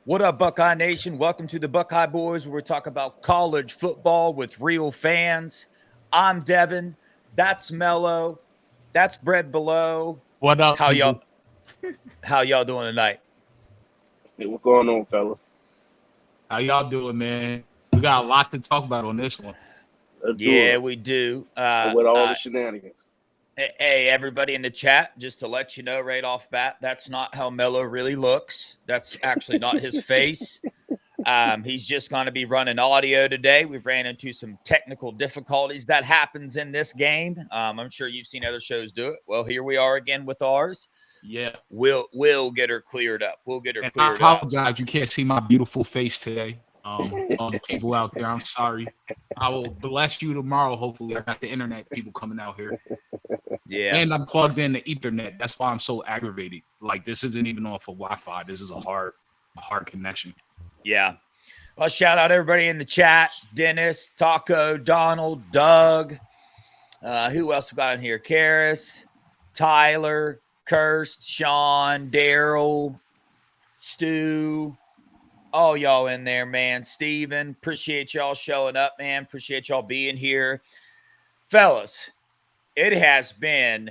What up, Buckeye Nation? Welcome to the Buckeye Boys, where we talk about college football with real fans. I'm Devan. That's Melo. That's Bread Below. What up, How y'all? people? How y'all doing tonight? Hey, what's going on, fellas? How y'all doing, man? We got a lot to talk about on this one. Let's do Yeah, it. we do. With all the shenanigans. Hey, everybody in the chat, just to let you know right off bat, that's not how Melo really looks. That's actually not his face. He's just going to be running audio today. We've ran into some technical difficulties. That happens in this game. I'm sure you've seen other shows do it. Well, here we are again with ours. Yeah. We'll get her cleared up. We'll get her And cleared I up. apologize. You can't see my beautiful face today. All the people out there, I'm sorry. I will bless you tomorrow. Hopefully, I got the internet people coming out here. Yeah. And I'm plugged in the Ethernet. That's why I'm so aggravated. Like, this isn't even off of Wi-Fi. This is a hard connection. Yeah. Well, shout out everybody in the chat. Dennis, Taco, Donald, Doug. Who else we got in here? Karis, Tyler, Kirst, Sean, Daryl, Stu. All y'all in there, man. Steven, appreciate y'all showing up, man. Appreciate y'all being here. Fellas, it has been,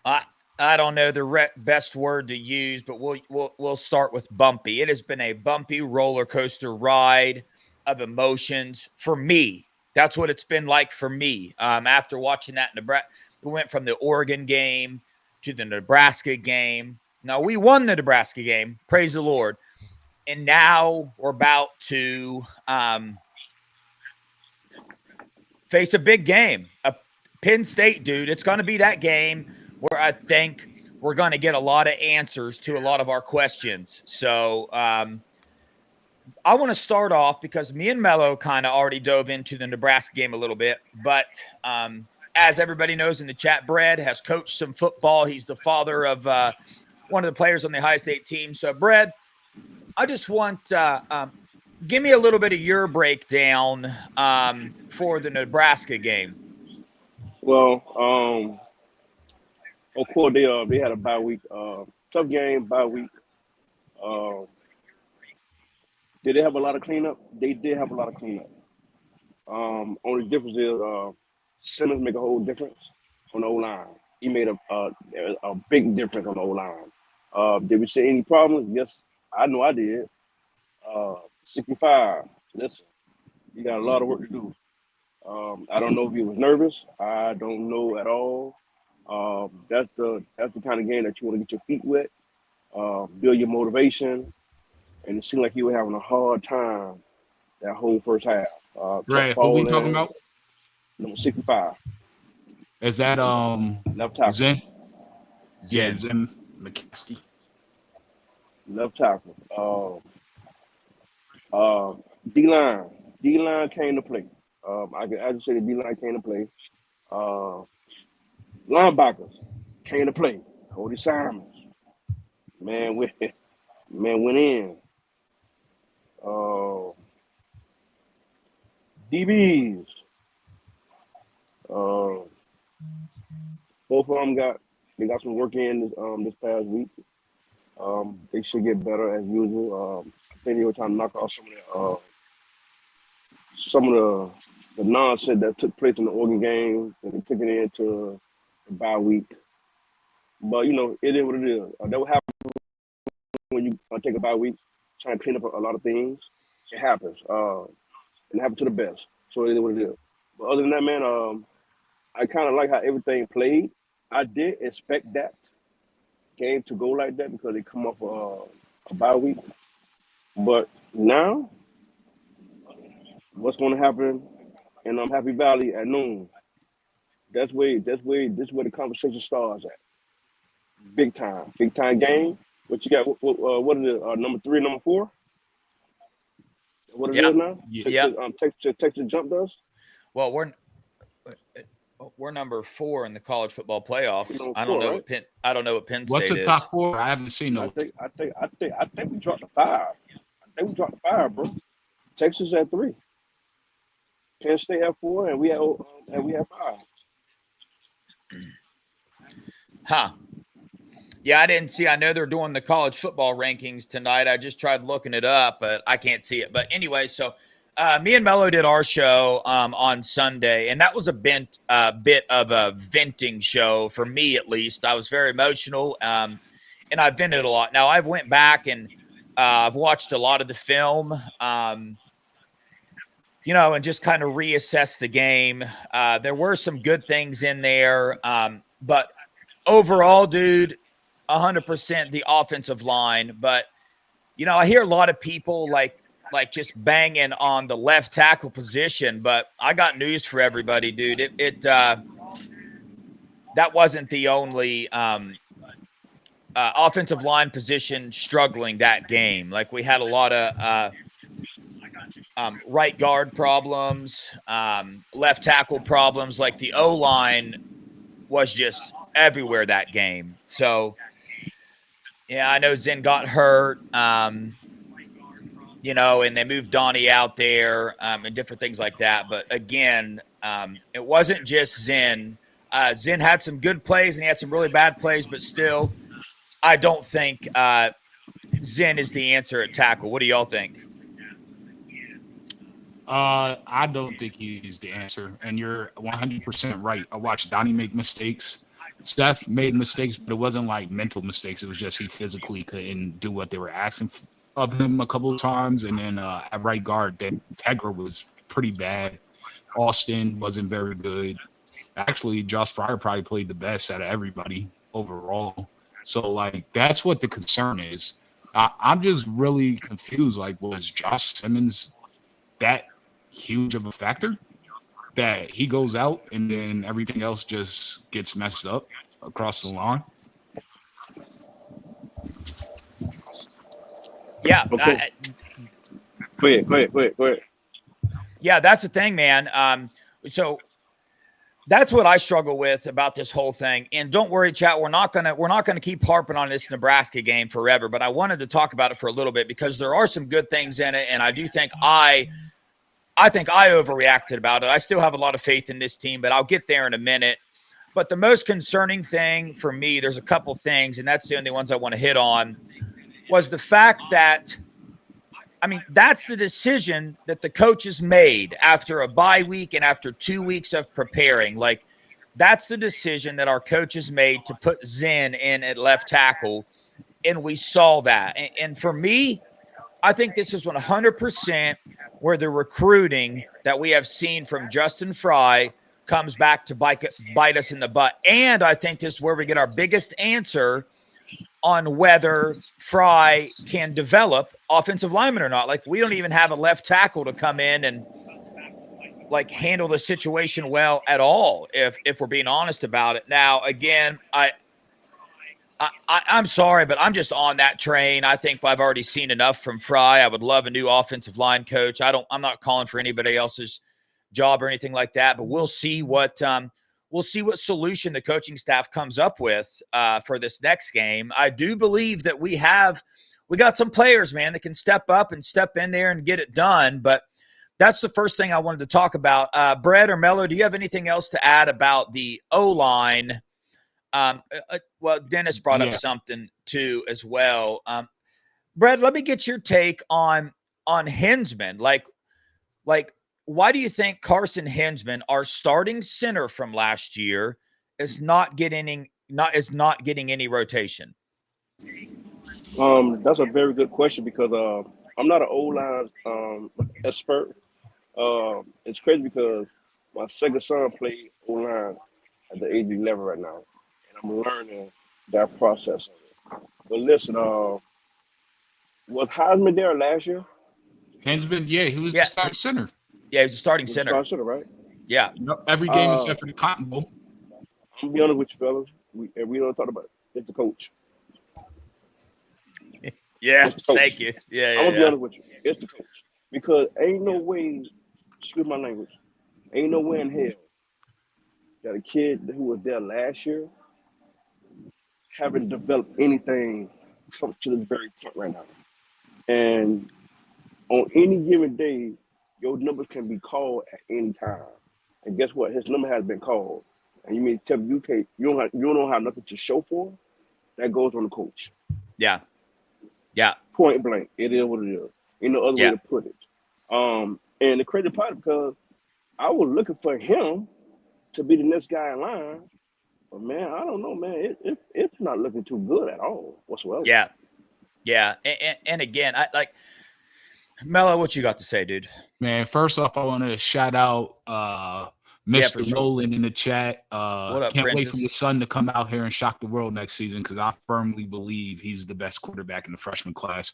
I don't know the best word to use, but we'll start with bumpy. It has been a bumpy roller coaster ride of emotions for me. That's what it's been like for me. After watching that Nebraska, we went from the Oregon game to the Nebraska game. Now, we won the Nebraska game. Praise the Lord. And now we're about to face a big game. A Penn State, dude. It's going to be that game where I think we're going to get a lot of answers to a lot of our questions. So I want to start off because me and Melo kind of already dove into the Nebraska game a little bit. But as everybody knows in the chat, Brad has coached some football. He's the father of one of the players on the Ohio State team. So, Brad, I just want give me a little bit of your breakdown for the Nebraska game. Well, of course they had a bye week. Tough game, bye week. Did they have a lot of cleanup? They did have a lot of cleanup. Only difference is Simmons make a whole difference on the O-line. He made a big difference on the O-line. Did we see any problems? Yes, I know I did. 65. Listen, you got a lot of work to do. I don't know if he was nervous. I don't know at all. That's the kind of game that you want to get your feet wet, build your motivation, and it seemed like he was having a hard time that whole first half. Brad, who we talking about? Number 65. Is that Left tackle. Zen? Yeah, Zen McKinsey. Left tackle. D-line. D-line came to play. I just say the D-line came to play. Linebackers came to play. Cody Simons. Man went in. DBs. Both of them got some work in this past week. They should get better as usual. I think they were trying to knock off some of the nonsense that took place in the Oregon game, and they took it into the bye week. But it is what it is. That will happen when you take a bye week, trying to clean up a lot of things. It happens, and it happens to the best. So it is what it is. But other than that, man, I kind of like how everything played. I did expect that game to go like that because they come off a bye week. But now, what's going to happen in Happy Valley at noon? This is where the conversation starts at. Big time game. What you got? What is it? Number 3, number 4? What it is now? Yeah. Texas jumped us. Well, we're number 4 in the college football playoffs. I don't know what Penn State is. What's the top 4? I haven't seen no. I think we dropped to 5. I think we dropped to 5, bro. Texas at 3. Penn State at 4, and we have 5. Huh. Yeah, I didn't see. I know they're doing the college football rankings tonight. I just tried looking it up, but I can't see it. But anyway, so me and Melo did our show on Sunday, and that was a bit of a venting show for me, at least. I was very emotional, and I vented a lot. Now I've went back and I've watched a lot of the film, and just kind of reassessed the game. There were some good things in there, but overall, dude, 100% the offensive line. But I hear a lot of people like just banging on the left tackle position. But I got news for everybody, dude. That wasn't the only offensive line position struggling that game. Like we had a lot of right guard problems, left tackle problems. Like the O line was just everywhere that game. So yeah, I know Zen got hurt, and they moved Donnie out there, and different things like that. But again, it wasn't just Zen. Zen had some good plays and he had some really bad plays, but still, I don't think Zen is the answer at tackle. What do y'all think? I don't think he's the answer, and you're 100% right. I watched Donnie make mistakes. Steph made mistakes, but it wasn't like mental mistakes. It was just he physically couldn't do what they were asking of him a couple of times. And then at right guard, that Tegra was pretty bad. Austin wasn't very good. Actually, Josh Fryer probably played the best out of everybody overall. So, like, that's what the concern is. I'm just really confused. Like, was Josh Simmons that huge of a factor that he goes out and then everything else just gets messed up across the line? Yeah. Okay. Go ahead. Yeah, that's the thing, man. So that's what I struggle with about this whole thing. And don't worry, chat, we're not gonna keep harping on this Nebraska game forever, but I wanted to talk about it for a little bit because there are some good things in it, and I do think I overreacted about it. I still have a lot of faith in this team, but I'll get there in a minute. But the most concerning thing for me, there's a couple things, and that's the only ones I want to hit on, was the fact that, that's the decision that the coaches made after a bye week and after 2 weeks of preparing. Like, that's the decision that our coaches made to put Zen in at left tackle, and we saw that. And for me, I think this is 100% where the recruiting that we have seen from Justin Fry comes back to bite us in the butt. And I think this is where we get our biggest answer on whether Fry can develop offensive linemen or not. Like, we don't even have a left tackle to come in and like handle the situation well at all, if we're being honest about it. Now, again, I'm sorry, but I'm just on that train. I think I've already seen enough from Fry. I would love a new offensive line coach. I'm not calling for anybody else's job or anything like that, but we'll see what solution the coaching staff comes up with for this next game. I do believe that we got some players, man, that can step up and step in there and get it done. But that's the first thing I wanted to talk about. Brett or Melo, do you have anything else to add about the O-line? Well, Dennis brought up something too as well. Brett, let me get your take on Hinsman. Like, why do you think Carson Hinsman, our starting center from last year, is not getting any rotation? That's a very good question because I'm not an O-line expert. It's crazy because my second son played O-line at the age of 11 right now, and I'm learning that process. But listen, was Heisman there last year? Hinsman, he was the starting center. Yeah, he was the starting center. Starting center, right? Yeah. Every game except for the Cotton Bowl. I'm gonna be honest with you, fellas. We don't talk about it. It's the coach. Yeah, thank you. Yeah, I'm gonna be honest with you. It's the coach. Because ain't no way, excuse my language, ain't no way in hell that a kid who was there last year haven't developed anything come to this very point right now. And on any given day, your number can be called at any time. And guess what? His number has been called. And you mean tell me you don't have nothing to show for? that goes on the coach. Yeah. Yeah. Point blank. It is what it is. Ain't no other way Yeah. to put it. And the crazy part, because I was looking for him to be the next guy in line, but man, I don't know, man. It's not looking too good at all whatsoever. Yeah. Yeah. And again, I like Melo, what you got to say, dude? Man, first off, I want to shout out Mr. sure. Nolan in the chat. What up, Can't wait Princess? for your son to come out here and shock the world next season, because I firmly believe he's the best quarterback in the freshman class.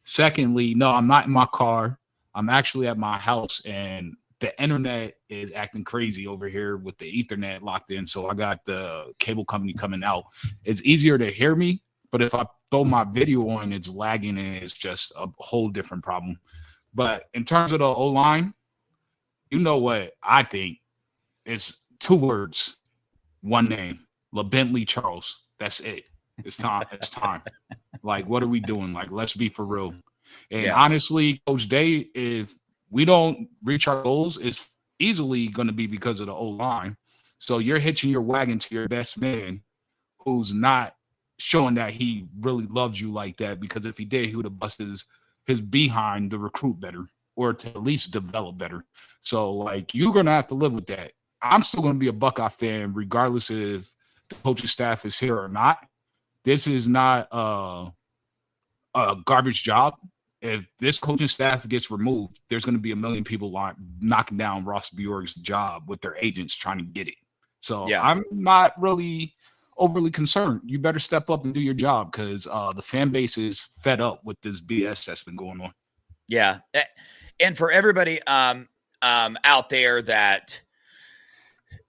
Secondly, no, I'm not in my car. I'm actually at my house, and the internet is acting crazy over here with the Ethernet locked in. So I got the cable company coming out. It's easier to hear me, but if I throw my video on, it's lagging, and it's just a whole different problem. But in terms of the O-line, you know what I think? It's 2 words, 1 name, LaBentley Charles. That's it. It's time. It's time. Like, what are we doing? Like, let's be for real. And honestly, Coach Day, if we don't reach our goals, it's easily going to be because of the O-line. So you're hitching your wagon to your best man, who's not showing that he really loves you like that, because if he did, he would have busted his behind to recruit better, or to at least develop better. So, like, you're going to have to live with that. I'm still going to be a Buckeye fan regardless if the coaching staff is here or not. This is not a garbage job. If this coaching staff gets removed, there's going to be a million people knocking down Ross Bjork's job with their agents trying to get it. So I'm not really overly concerned. You better step up and do your job, because the fan base is fed up with this BS that's been going on. Yeah. And for everybody out there that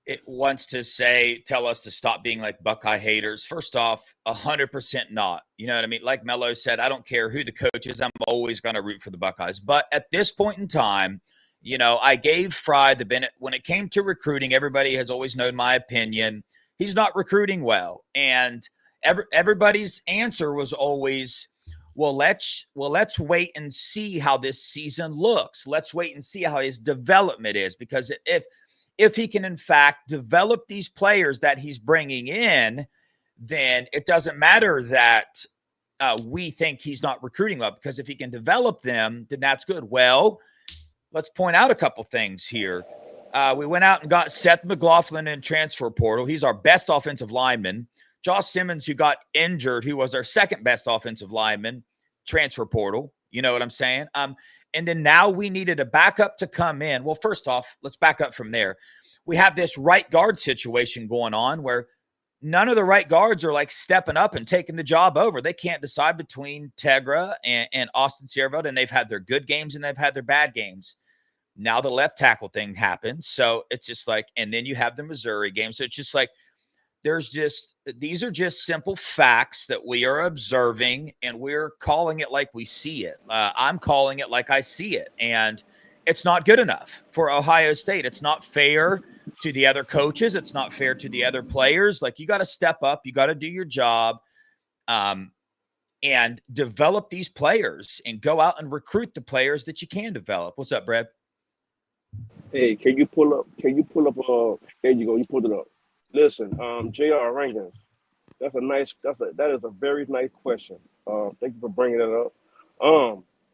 it wants to tell us to stop being like Buckeye haters, first off, 100% not. You know what I mean? Like Melo said, I don't care who the coach is. I'm always going to root for the Buckeyes. But at this point in time, you know, I gave Fry the benefit. When it came to recruiting, everybody has always known my opinion. He's not recruiting well. And everybody's answer was always, well, let's wait and see how this season looks. Let's wait and see how his development is, because if he can in fact develop these players that he's bringing in, then it doesn't matter that we think he's not recruiting well, because if he can develop them, then that's good. Well, let's point out a couple things here. We went out and got Seth McLaughlin in transfer portal. He's our best offensive lineman. Josh Simmons, who got injured, who was our second best offensive lineman, transfer portal. You know what I'm saying? And then now we needed a backup to come in. Well, first off, let's back up from there. We have this right guard situation going on where none of the right guards are like stepping up and taking the job over. They can't decide between Tegra and Austin Sierreveld, and they've had their good games and they've had their bad games. Now the left tackle thing happens. So it's just like, and then you have the Missouri game. So it's just like, these are just simple facts that we are observing, and we're calling it like we see it. I'm calling it like I see it, and it's not good enough for Ohio State. It's not fair to the other coaches. It's not fair to the other players. Like, you got to step up. You got to do your job, and develop these players and go out and recruit the players that you can develop. What's up, Brad? Hey, can you pull up? There you go. You pulled it up. Listen, JR Rankins, that is a very nice question. Thank you for bringing that up.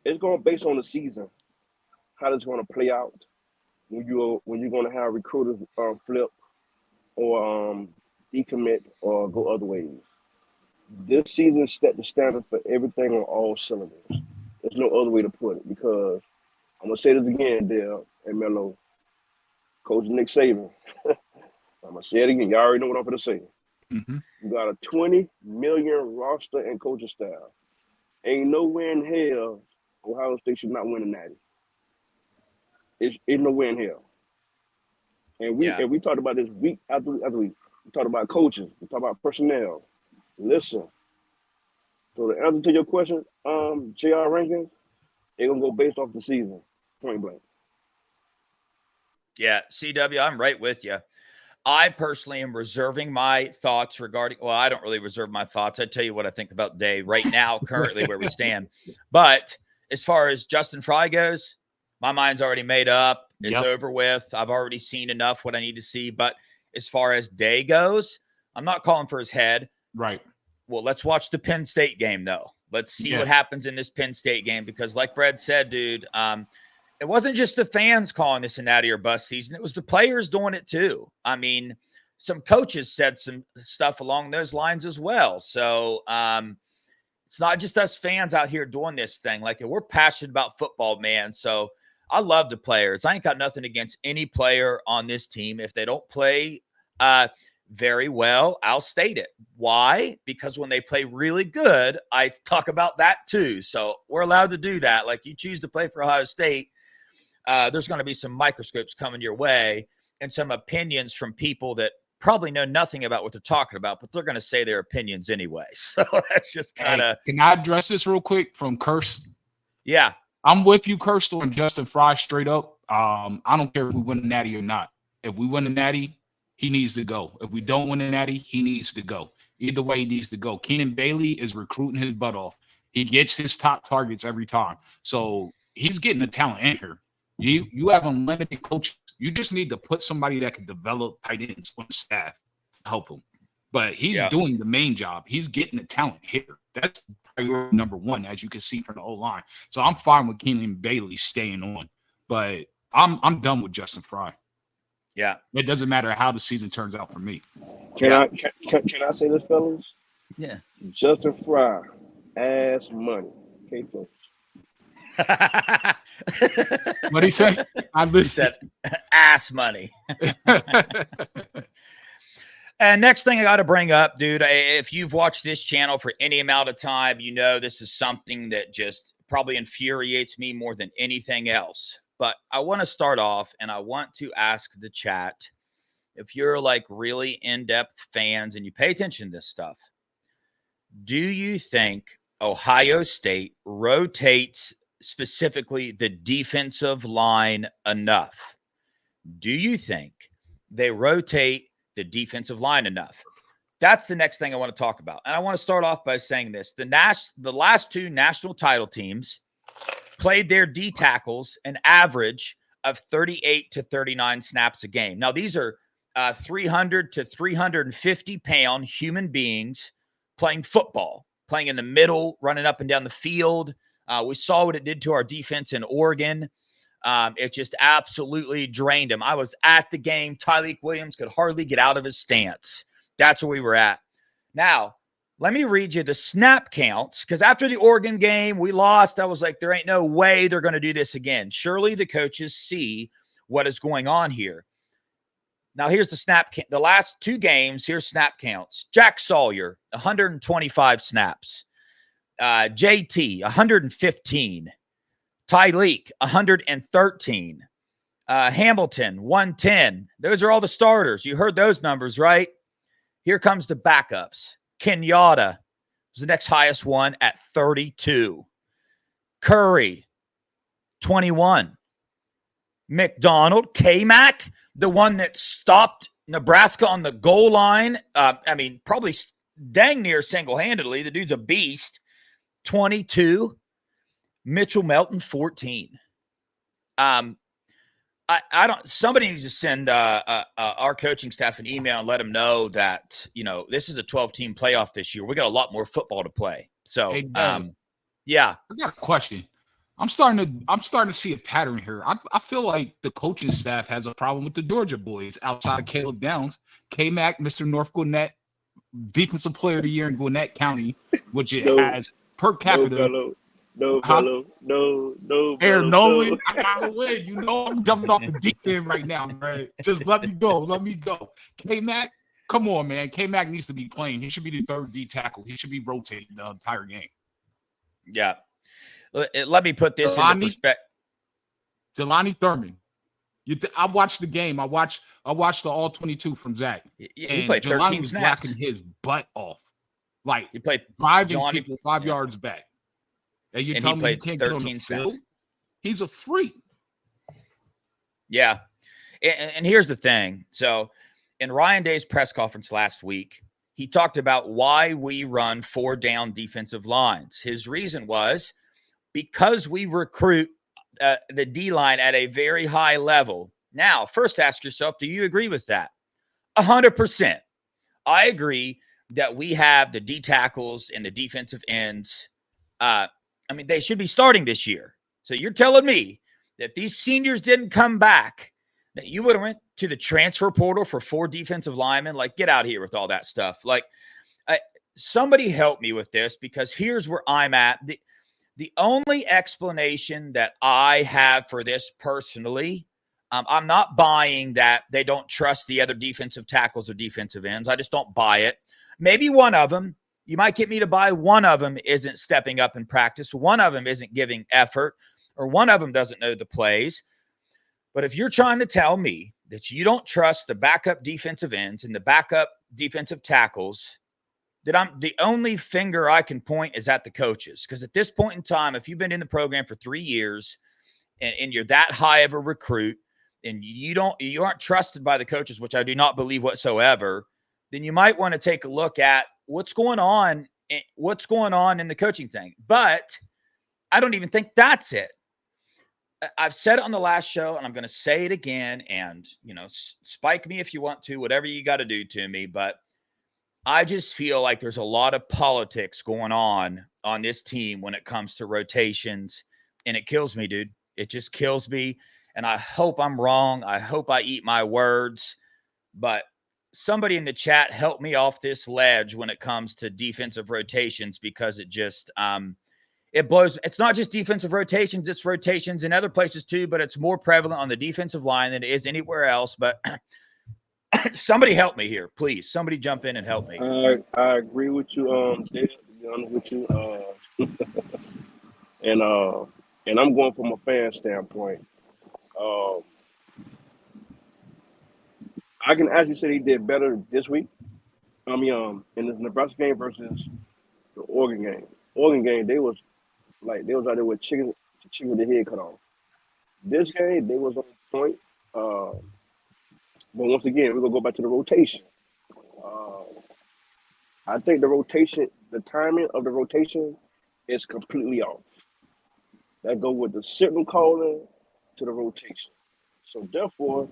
It's going based on the season, how it's going to play out when you're going to have recruiters flip or decommit or go other ways. This season set the standard for everything on all cylinders. There's no other way to put it, because I'm going to say this again, Dale and Melo, Coach Nick Saban. I'm going to say it again. Y'all already know what I'm going to say. Mm-hmm. You got a $20 million roster and coaching staff. Ain't nowhere in hell Ohio State should not win a natty. It's nowhere in hell. And we talked about this week after week. We talked about coaches. We talked about personnel. Listen. So the answer to your question, JR Rankins, they're going to go based off the season, point blank. Yeah, CW, I'm right with you. I personally am reserving my thoughts regarding, well, I don't really reserve my thoughts. I tell you what I think about Day right now, currently where we stand. But as far as Justin Fry goes, my mind's already made up. It's over with. I've already seen enough what I need to see. But as far as Day goes, I'm not calling for his head. Right. Well, let's watch the Penn State game, though. Let's see what happens in this Penn State game, because like Brad said, dude, it wasn't just the fans calling this an out-of-your bus season. It was the players doing it too. I mean, some coaches said some stuff along those lines as well. So it's not just us fans out here doing this thing. Like, we're passionate about football, man. So I love the players. I ain't got nothing against any player on this team. If they don't play very well, I'll state it. Why? Because when they play really good, I talk about that too. So we're allowed to do that. Like, you choose to play for Ohio State, there's going to be some microscopes coming your way and some opinions from people that probably know nothing about what they're talking about, but they're going to say their opinions anyway. So that's just kind of. Can I address this real quick from Curse? Yeah. I'm with you, Curse, on Justin Fry straight up. I don't care if we win the Natty or not. If we win the Natty, he needs to go. If we don't win the Natty, he needs to go. Either way, he needs to go. Keenan Bailey is recruiting his butt off. He gets his top targets every time. So he's getting the talent in here. You have unlimited coaches. You just need to put somebody that can develop tight ends on the staff to help him. But he's doing the main job. He's getting the talent here. That's priority number one, as you can see from the O-line. So I'm fine with Keenan Bailey staying on. But I'm done with Justin Fry. Yeah. It doesn't matter how the season turns out for me. Can I say this, fellas? Yeah. Justin Fry, ass money. Okay, folks. What'd he say? He said ass money. And next thing I got to bring up, dude, if you've watched this channel for any amount of time, you know this is something that just probably infuriates me more than anything else. But I want to start off, and I want to ask the chat, if you're like really in-depth fans and you pay attention to this stuff, do you think Ohio State rotates specifically the defensive line enough? Do you think they rotate the defensive line enough? That's the next thing I want to talk about. And I want to start off by saying this. The last two national title teams played their D tackles an average of 38 to 39 snaps a game. Now, these are 300 to 350 pound human beings playing football, playing in the middle, running up and down the field. We saw what it did to our defense in Oregon. It just absolutely drained him. I was at the game. Tyleik Williams could hardly get out of his stance. That's where we were at. Now, let me read you the snap counts, because after the Oregon game, we lost. I was like, there ain't no way they're going to do this again. Surely the coaches see what is going on here. Now, here's the snap count. The last two games, here's snap counts. Jack Sawyer, 125 snaps. JT, 115. Tyleik, 113. Hamilton, 110. Those are all the starters. You heard those numbers, right? Here comes the backups. Kenyatta was the next highest one at 32. Curry, 21. McDonald, K-Mac, the one that stopped Nebraska on the goal line. Probably dang near single-handedly. The dude's a beast. 22. Mitchell Melton, 14. Somebody needs to send our coaching staff an email and let them know that, this is a 12-team playoff this year. We got a lot more football to play. So, Hey, yeah. I got a question. I'm starting to see a pattern here. I feel like the coaching staff has a problem with the Georgia boys outside of Caleb Downs. K-Mac, Mr. North Gwinnett, Defensive Player of the Year in Gwinnett County, which has per capita. No. Aaron Nolan, I gotta win. I'm jumping off the deep end right now, man. Just let me go. K-Mac, come on, man. K-Mac needs to be playing. He should be the third D tackle. He should be rotating the entire game. Yeah. Let me put this into perspective. Jelani Thurman. I watched the game. I watched the all 22 from Zach. He played 13 was snaps. blocking his butt off. Like, he played driving people 5 yards back. And you tell me he can't get on the field? He's a freak. Yeah. And here's the thing. So in Ryan Day's press conference last week, he talked about why we run 4-down defensive lines. His reason was because we recruit the D-line at a very high level. Now, first ask yourself, do you agree with that? 100%. I agree that we have the D tackles and the defensive ends. I mean, they should be starting this year. So you're telling me that if these seniors didn't come back, that you would have went to the transfer portal for 4 defensive linemen? Like, get out of here with all that stuff. Like, somebody help me with this, because here's where I'm at. The only explanation that I have for this personally, I'm not buying that they don't trust the other defensive tackles or defensive ends. I just don't buy it. Maybe one of them, you might get me to buy one of them isn't stepping up in practice. One of them isn't giving effort, or one of them doesn't know the plays. But if you're trying to tell me that you don't trust the backup defensive ends and the backup defensive tackles, that I'm the only finger I can point is at the coaches. Because at this point in time, if you've been in the program for 3 years and you're that high of a recruit, and you aren't trusted by the coaches, which I do not believe whatsoever, then you might want to take a look at what's going on in the coaching thing. But I don't even think that's it. I've said it on the last show, and I'm going to say it again, and spike me if you want to, whatever you got to do to me, but I just feel like there's a lot of politics going on this team when it comes to rotations, and it kills me, dude. It just kills me, and I hope I'm wrong. I hope I eat my words, but somebody in the chat help me off this ledge when it comes to defensive rotations, because it just it blows. It's not just defensive rotations, it's rotations in other places too, but it's more prevalent on the defensive line than it is anywhere else. But somebody help me here, please. Somebody jump in and help me. I agree with you, Dave, to be honest with you. And I'm going from a fan standpoint. Um, I can actually say they did better this week. In the Nebraska game versus the Oregon game. Oregon game, they was out there with chicken with the head cut off. This game, they was on point. But once again, we're gonna go back to the rotation. Uh, I think the timing of the rotation is completely off. That go with the signal calling to the rotation. So therefore,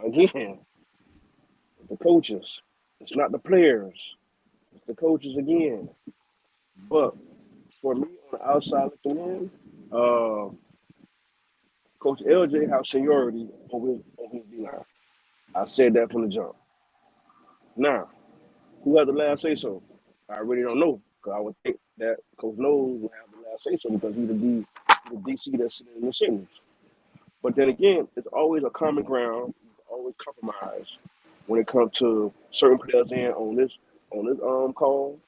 again, the coaches. It's not the players. It's the coaches again. But for me, on the outside looking in, Coach LJ has seniority over his D-line. I said that from the jump. Now, who has the last say so? I really don't know, because I would think that Coach Knowles will have the last say so, because he's the DC that's sitting in the signals. But then again, it's always a common ground, always compromise when it comes to certain players in on this call,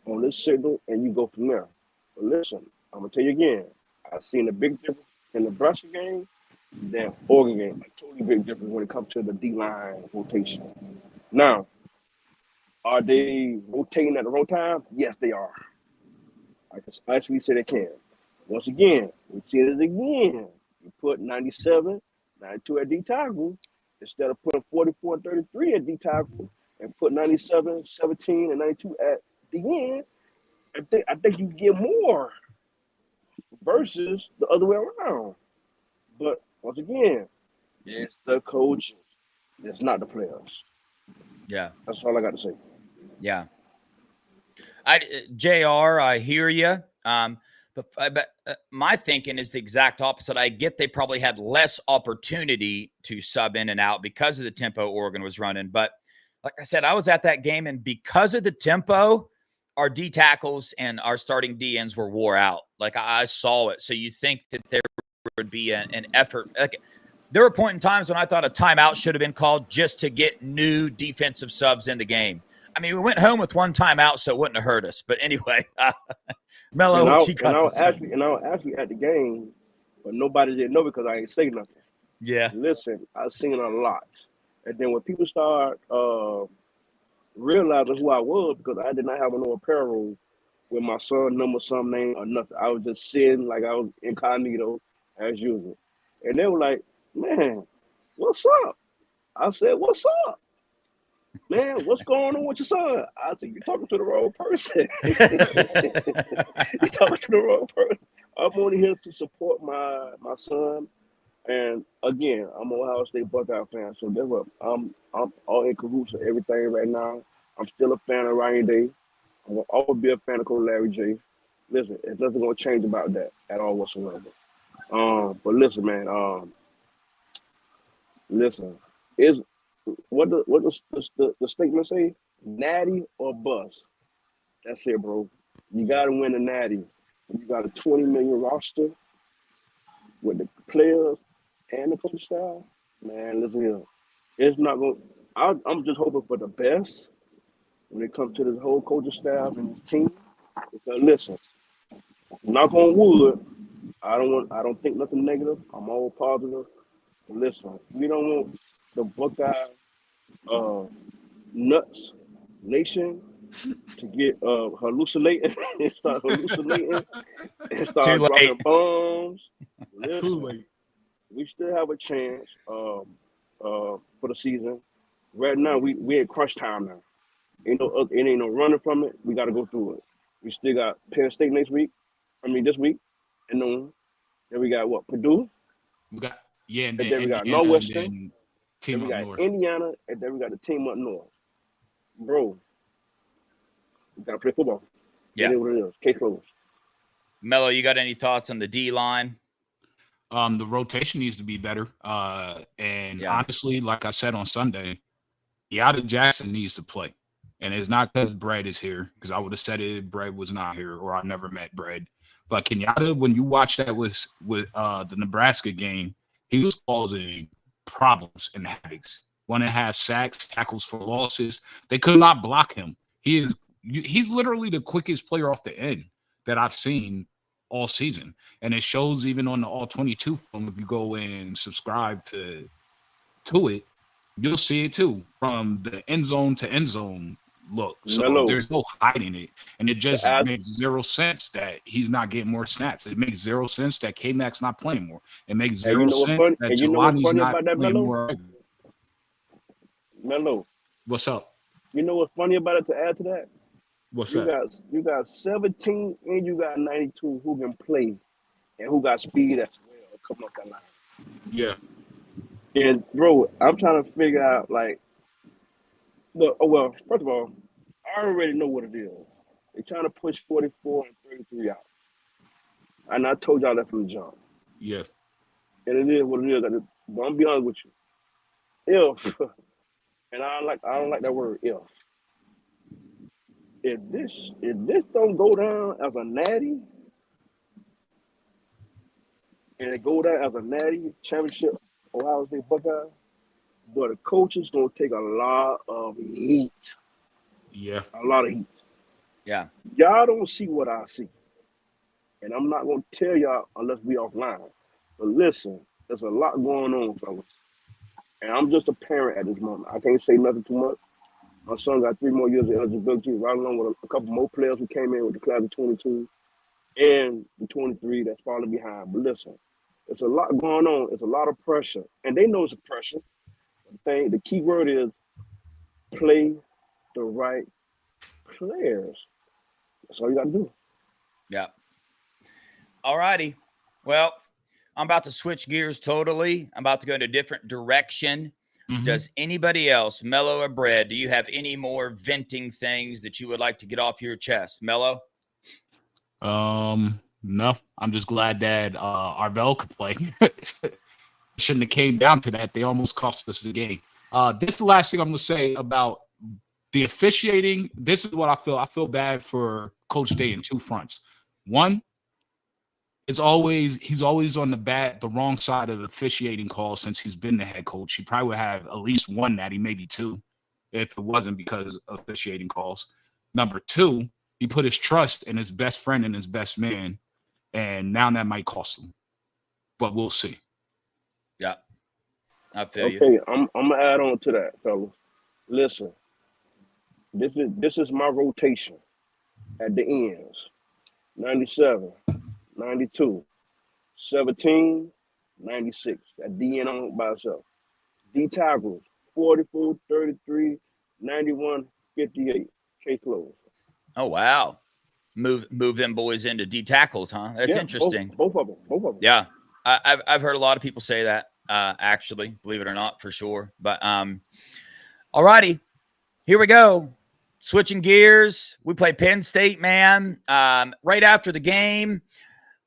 on this signal, and you go from there. But listen, I'm gonna tell you again, I've seen a big difference in the Nebraska game than Oregon game. A totally big difference when it comes to the D-line rotation. Now, are they rotating at the wrong time? Yes, they are. I can actually say they can. Once again, we see it again. You put 97, 92 at D tackle instead of putting 44 and 33 at D tackle, and put 97, 17, and 92 at the end. I think you get more versus the other way around. But once again, it's the coaches. It's not the players. Yeah. That's all I got to say. Yeah. JR, I hear you. But my thinking is the exact opposite. I get they probably had less opportunity to sub in and out because of the tempo Oregon was running. But like I said, I was at that game, and because of the tempo, our D tackles and our starting D ends were wore out. Like I saw it. So you think that there would be an effort. Like, there were point in times when I thought a timeout should have been called just to get new defensive subs in the game. I mean, we went home with one timeout, so it wouldn't have hurt us. But anyway, Melo, what you got to say? I was actually at the game, but nobody didn't know because I ain't say nothing. Yeah. Listen, I've seen a lot. And then when people start realizing who I was, because I did not have no apparel with my son number, some name, or nothing. I was just sitting like I was incognito as usual. And they were like, man, what's up? I said, what's up? Man, what's going on with your son? I said, you're talking to the wrong person. You're talking to the wrong person. I'm only here to support my son. And again, I'm an Ohio State Buckeye fan, so guess what? I'm all in cahoots with everything right now. I'm still a fan of Ryan Day. I'm gonna always be a fan of Coach Larry J. Listen, it's nothing gonna change about that at all whatsoever. But listen, man. Listen, is what the statement say? Natty or bust. That's it, bro. You Yeah. gotta win the natty. You got a 20 million roster with the players and the coach staff. Man, listen here. It's not going. I'm just hoping for the best when it comes to this whole coaching staff and this team. Because listen, knock on wood. I don't think nothing negative. I'm all positive. Listen, we don't want the Buckeye uh, nuts nation to get hallucinating and start hallucinating and Too start late. dropping bombs. Too Listen, late. we still have a chance for the season. Right now, we at crunch time now. It ain't no running from it. We got to go through it. We still got Penn State next week. I mean this week, and then we got what Purdue, We got and and then then we got Indiana, and Northwestern, then then team we up got north. Indiana, and then we got the team up north. Bro, we gotta play football. Yeah. It is what it is. Case closed. Melo, you got any thoughts on the D line? The rotation needs to be better. And Yeah. honestly, like I said on Sunday, Kenyatta Jackson needs to play. And it's not because Brad is here, because I would have said it if Brad was not here, or I never met Brad. But Kenyatta, when you watch that with the Nebraska game, he was causing problems and havocs. 1.5 sacks, tackles for losses. They could not block him. He's literally the quickest player off the end that I've seen all season. And it shows even on the all 22 film. If you go and subscribe to it, you'll see it too, from the end zone to end zone look. So Melo, there's no hiding it. And it just add- makes zero sense that he's not getting more snaps. It makes zero sense that K-Mac's not playing more. It makes and zero you know what's sense funny? that And you know what's Jelani's funny not about that, playing Melo? more. Melo, What's up? you know what's funny about it? To add to that, What's you that? got 17 and you got 92 who can play and who got speed as well coming up that line. Yeah. And bro, I'm trying to figure out like, first of all, I already know what it is. They're trying to push 44 and 33 out, and I told y'all that from the jump. Yeah. And it is what it is. But I'm gonna be honest with you. If and I don't like that word if. If this don't go down as a natty, and it go down as a natty championship, Ohio State Buckeye, but the coach is gonna take a lot of heat. Yeah. A lot of heat. Yeah. Y'all don't see what I see. And I'm not gonna tell y'all unless we offline. But listen, there's a lot going on, fellas. And I'm just a parent at this moment. I can't say nothing too much. My son got 3 more years of eligibility, right along with a couple more players who came in with the class of 22 and the 23 that's falling behind. But listen, it's a lot going on. It's a lot of pressure. And they know it's a pressure. The key word is play the right players. That's all you got to do. Yeah. All righty. Well, I'm about to switch gears totally. I'm about to go in a different direction. Mhm. Does anybody else, Melo or Brad, do you have any more venting things that you would like to get off your chest? Melo? No. I'm just glad that Arvell could play. Shouldn't have came down to that. They almost cost us the game. This is the last thing I'm gonna say about the officiating. This is what I feel. I feel bad for Coach Day in 2 fronts. One, he's always on the wrong side of the officiating call since he's been the head coach. He probably would have at least one natty, maybe 2, if it wasn't because of officiating calls. Number 2, he put his trust in his best friend and his best man, and now that might cost him. But we'll see. Yeah. I feel you. Okay, I'm gonna add on to that, fellas. Listen, this is my rotation at the ends. 97, 92, 17, 96. That DN on by itself. D tackles, 44, 33, 91, 58. Case closed. Oh, wow. Move them boys into D tackles, huh? That's interesting. Both of them. Yeah. I've heard a lot of people say that, actually, believe it or not, for sure. But all righty. Here we go. switching gears, we play Penn State, man. Right after the game,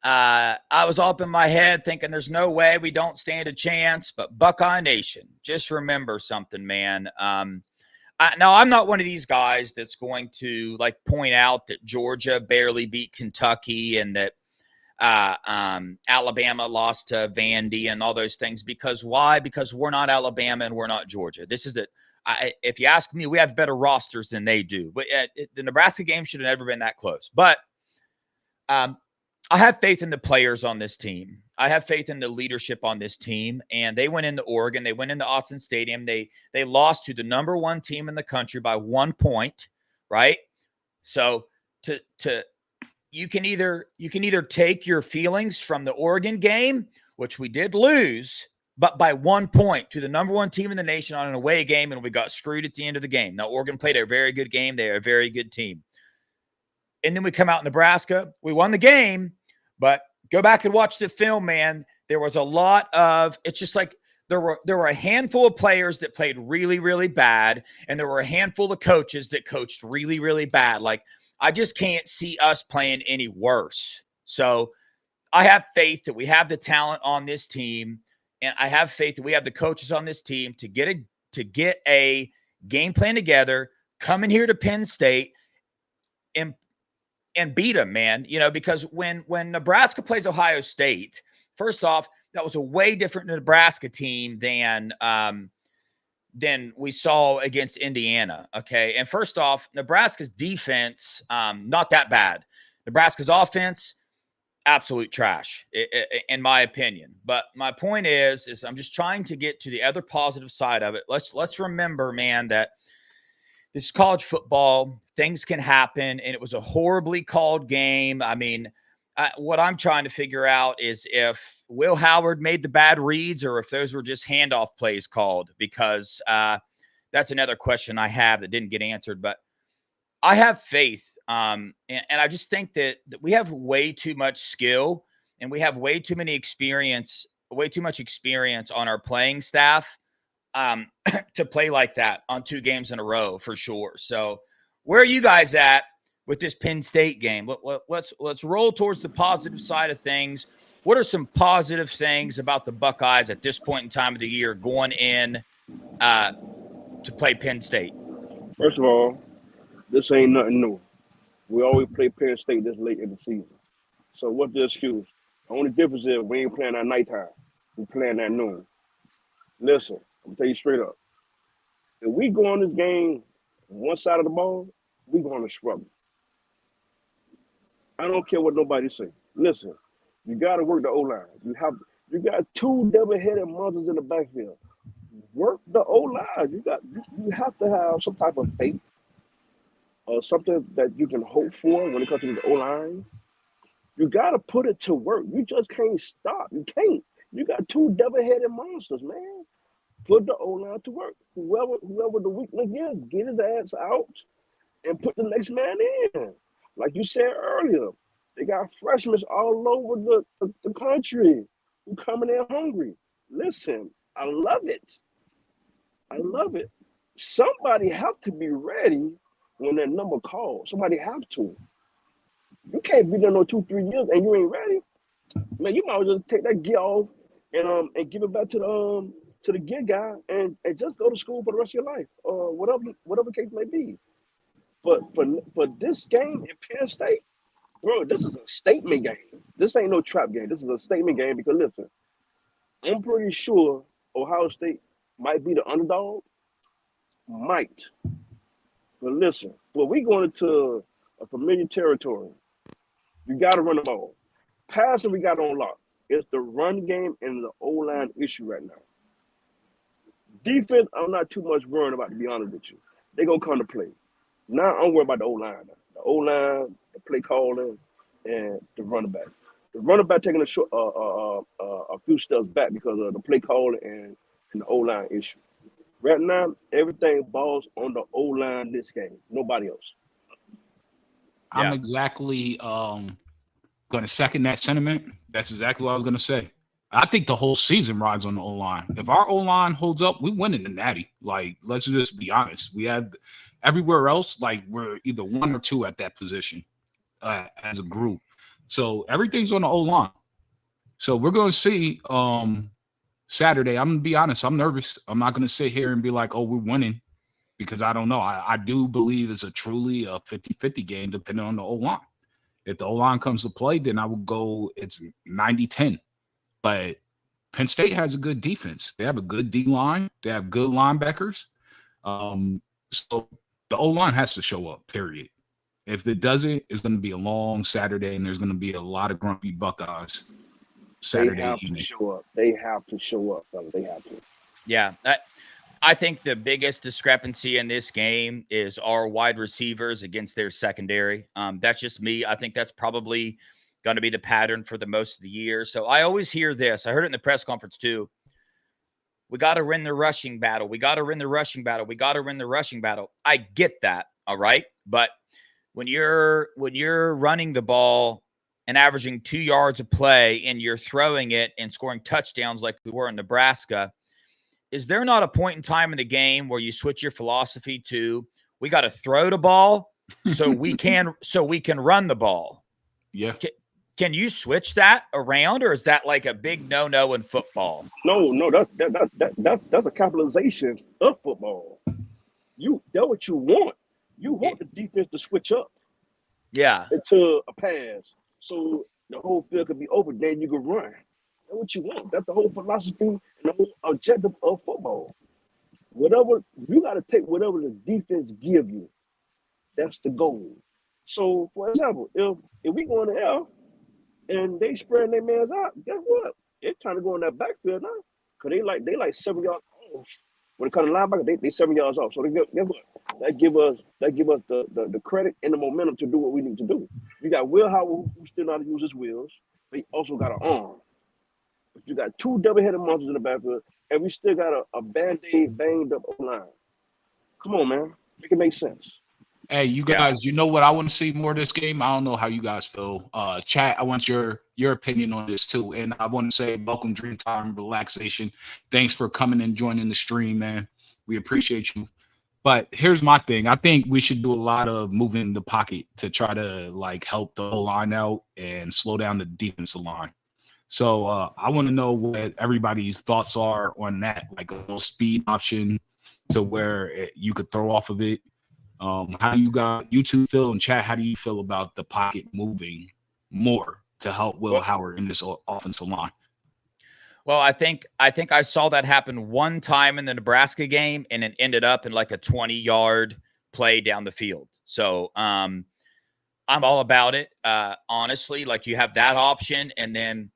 I was all up in my head thinking there's no way we don't stand a chance. But Buckeye Nation, just remember something, man. Now, I'm not one of these guys that's going to like point out that Georgia barely beat Kentucky and that Alabama lost to Vandy and all those things. Because why? Because we're not Alabama and we're not Georgia. This is it. If you ask me, we have better rosters than they do. But the Nebraska game should have never been that close. But I have faith in the players on this team. I have faith in the leadership on this team. And they went into Oregon. They went into Autzen Stadium. They lost to the number one team in the country by 1 point, right? So you can either take your feelings from the Oregon game, which we did lose, but by 1 point to the number one team in the nation on an away game, and we got screwed at the end of the game. Now, Oregon played a very good game. They are a very good team. And then we come out in Nebraska. We won the game, but go back and watch the film, man. There was a lot of – it's just like there were a handful of players that played really, really bad, and there were a handful of coaches that coached really, really bad. Like, I just can't see us playing any worse. So I have faith that we have the talent on this team, and I have faith that we have the coaches on this team to get a game plan together, come in here to Penn State, and beat them, man. You know, because when Nebraska plays Ohio State, first off, that was a way different Nebraska team than we saw against Indiana. Okay. And first off, Nebraska's defense, not that bad. Nebraska's offense, absolute trash, in my opinion. But my point is I'm just trying to get to the other positive side of it. Let's remember, man, that this is college football. Things can happen, and it was a horribly called game. I mean, what I'm trying to figure out is if Will Howard made the bad reads or if those were just handoff plays called, because that's another question I have that didn't get answered. But I have faith, and I just think that we have way too much skill and we have way too much experience on our playing staff to play like that on 2 games in a row for sure. So where are you guys at with this Penn State game? Let's roll towards the positive side of things. What are some positive things about the Buckeyes at this point in time of the year going in to play Penn State? First of all, this ain't nothing new. We always play Penn State this late in the season. So what's the excuse? The only difference is we ain't playing at nighttime. We playing at noon. Listen, I'm gonna tell you straight up. If we go on this game one side of the ball, we going to struggle. I don't care what nobody say. Listen, you got to work the O-line. You got 2 double-headed monsters in the backfield. Work the O-line. You have to have some type of faith or something that you can hope for when it comes to the O-line. You got to put it to work. You just can't stop. You can't. You got 2 double-headed monsters, man. Put the O-line to work. Whoever the weakness is, get his ass out and put the next man in. Like you said earlier, they got freshmen all over the country who coming in hungry. Listen, I love it. I love it. Somebody have to be ready when that number calls. Somebody have to. You can't be there no 2-3 years and you ain't ready. Man, you might as well just take that gear off and give it back to the gear guy and just go to school for the rest of your life, or whatever case may be. But for this game in Penn State, bro, this is a statement game. This ain't no trap game. This is a statement game because listen, I'm pretty sure Ohio State might be the underdog. Might. But listen, when we going into a familiar territory, you got to run the ball. Passing, we got on lock. It's the run game and the O-line issue right now. Defense, I'm not too much worried about, to be honest with you. They're going to come to play. Now I'm worried about the O-line. The O-line, the play calling, and the running back. The running back taking a few steps back because of the play calling and the O-line issue. Right now, everything balls on the O-line this game. Nobody else. Yeah. I'm exactly going to second that sentiment. That's exactly what I was going to say. I think the whole season rides on the O-line. If our O-line holds up, we win in the Natty. Like, let's just be honest. We had everywhere else, like, we're either 1 or 2 at that position as a group. So everything's on the O-line. So we're going to see Saturday. I'm going to be honest. I'm nervous. I'm not going to sit here and be like, oh, we're winning, because I don't know. I do believe it's truly a 50-50 game depending on the O-line. If the O-line comes to play, then I will go it's 90-10. But Penn State has a good defense. They have a good D-line. They have good linebackers. So the O-line has to show up, period. If it doesn't, it's going to be a long Saturday, and there's going to be a lot of grumpy Buckeyes Saturday evening. They have to show up. They have to show up, fellas. They have to. Yeah. I think the biggest discrepancy in this game is our wide receivers against their secondary. That's just me. I think that's probably going to be the pattern for the most of the year. So I always hear this. I heard it in the press conference too. We got to win the rushing battle. We got to win the rushing battle. We got to win the rushing battle. I get that. All right. But when you're running the ball and averaging 2 yards a play and you're throwing it and scoring touchdowns like we were in Nebraska, is there not a point in time in the game where you switch your philosophy to we got to throw the ball so we can run the ball? Yeah. Can you switch that around, or is that like a big no-no in football? No, that's a capitalization of football. That's what you want. You want the defense to switch up. Yeah. Into a pass, so the whole field can be open. Then you can run. That's what you want. That's the whole philosophy and the whole objective of football. Whatever you got to take, whatever the defense give you, that's the goal. So, for example, if we go in the air and they spread their mans out, guess what? They're trying to go in that backfield now, cause they like 7 yards off. When it comes to linebacker, they 7 yards off. So guess what? That give us the credit and the momentum to do what we need to do. You got Will Howard, who still know how to use his wheels, but he also got an arm. You got 2 double-headed monsters in the backfield, and we still got a Band-Aid banged up line. Come on, man. Make it make sense. Hey, you guys, you know what I want to see more of this game? I don't know how you guys feel. Chat, I want your opinion on this too. And I want to say welcome, Dreamtime Relaxation. Thanks for coming and joining the stream, man. We appreciate you. But here's my thing. I think we should do a lot of moving the pocket to try to like help the whole line out and slow down the defensive line. So I want to know what everybody's thoughts are on that, like a little speed option to where you could throw off of it. How you two feel in chat? How do you feel about the pocket moving more to help Will Howard in this offensive line? Well, I think I saw that happen one time in the Nebraska game, and it ended up in like a 20-yard play down the field. So I'm all about it. Honestly, like you have that option, and then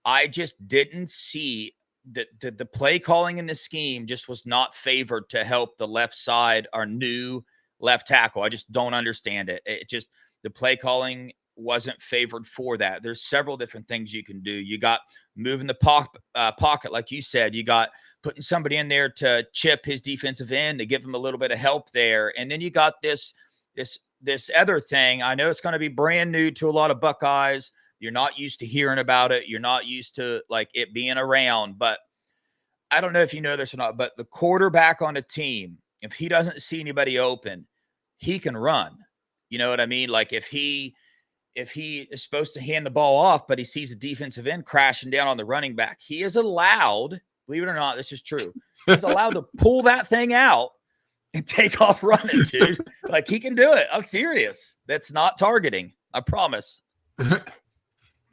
I just didn't see the play calling in the scheme just was not favored to help the left side, our new left tackle. I just don't understand it. It just, the play calling wasn't favored for that. There's several different things you can do. You got moving the pocket, like you said. You got putting somebody in there to chip his defensive end to give him a little bit of help there. And then you got this other thing. I know it's going to be brand new to a lot of Buckeyes. You're not used to hearing about it. You're not used to like it being around, but I don't know if you know this or not, but the quarterback on a team, if he doesn't see anybody open, he can run. You know what I mean? Like if he is supposed to hand the ball off, but he sees a defensive end crashing down on the running back, he is allowed, believe it or not, this is true. He's allowed to pull that thing out and take off running, dude. Like he can do it. I'm serious. That's not targeting. I promise.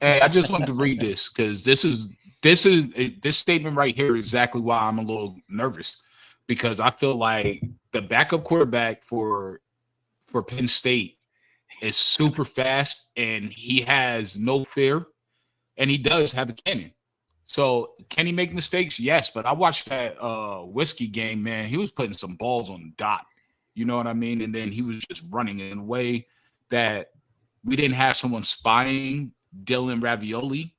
Hey, I just wanted to read this because this statement right here is exactly why I'm a little nervous, because I feel like the backup quarterback for Penn State is super fast and he has no fear, and he does have a cannon. So can he make mistakes? Yes, but I watched that whiskey game, man. He was putting some balls on the dot. You know what I mean? And then he was just running in a way that we didn't have someone spying Dylan Ravioli.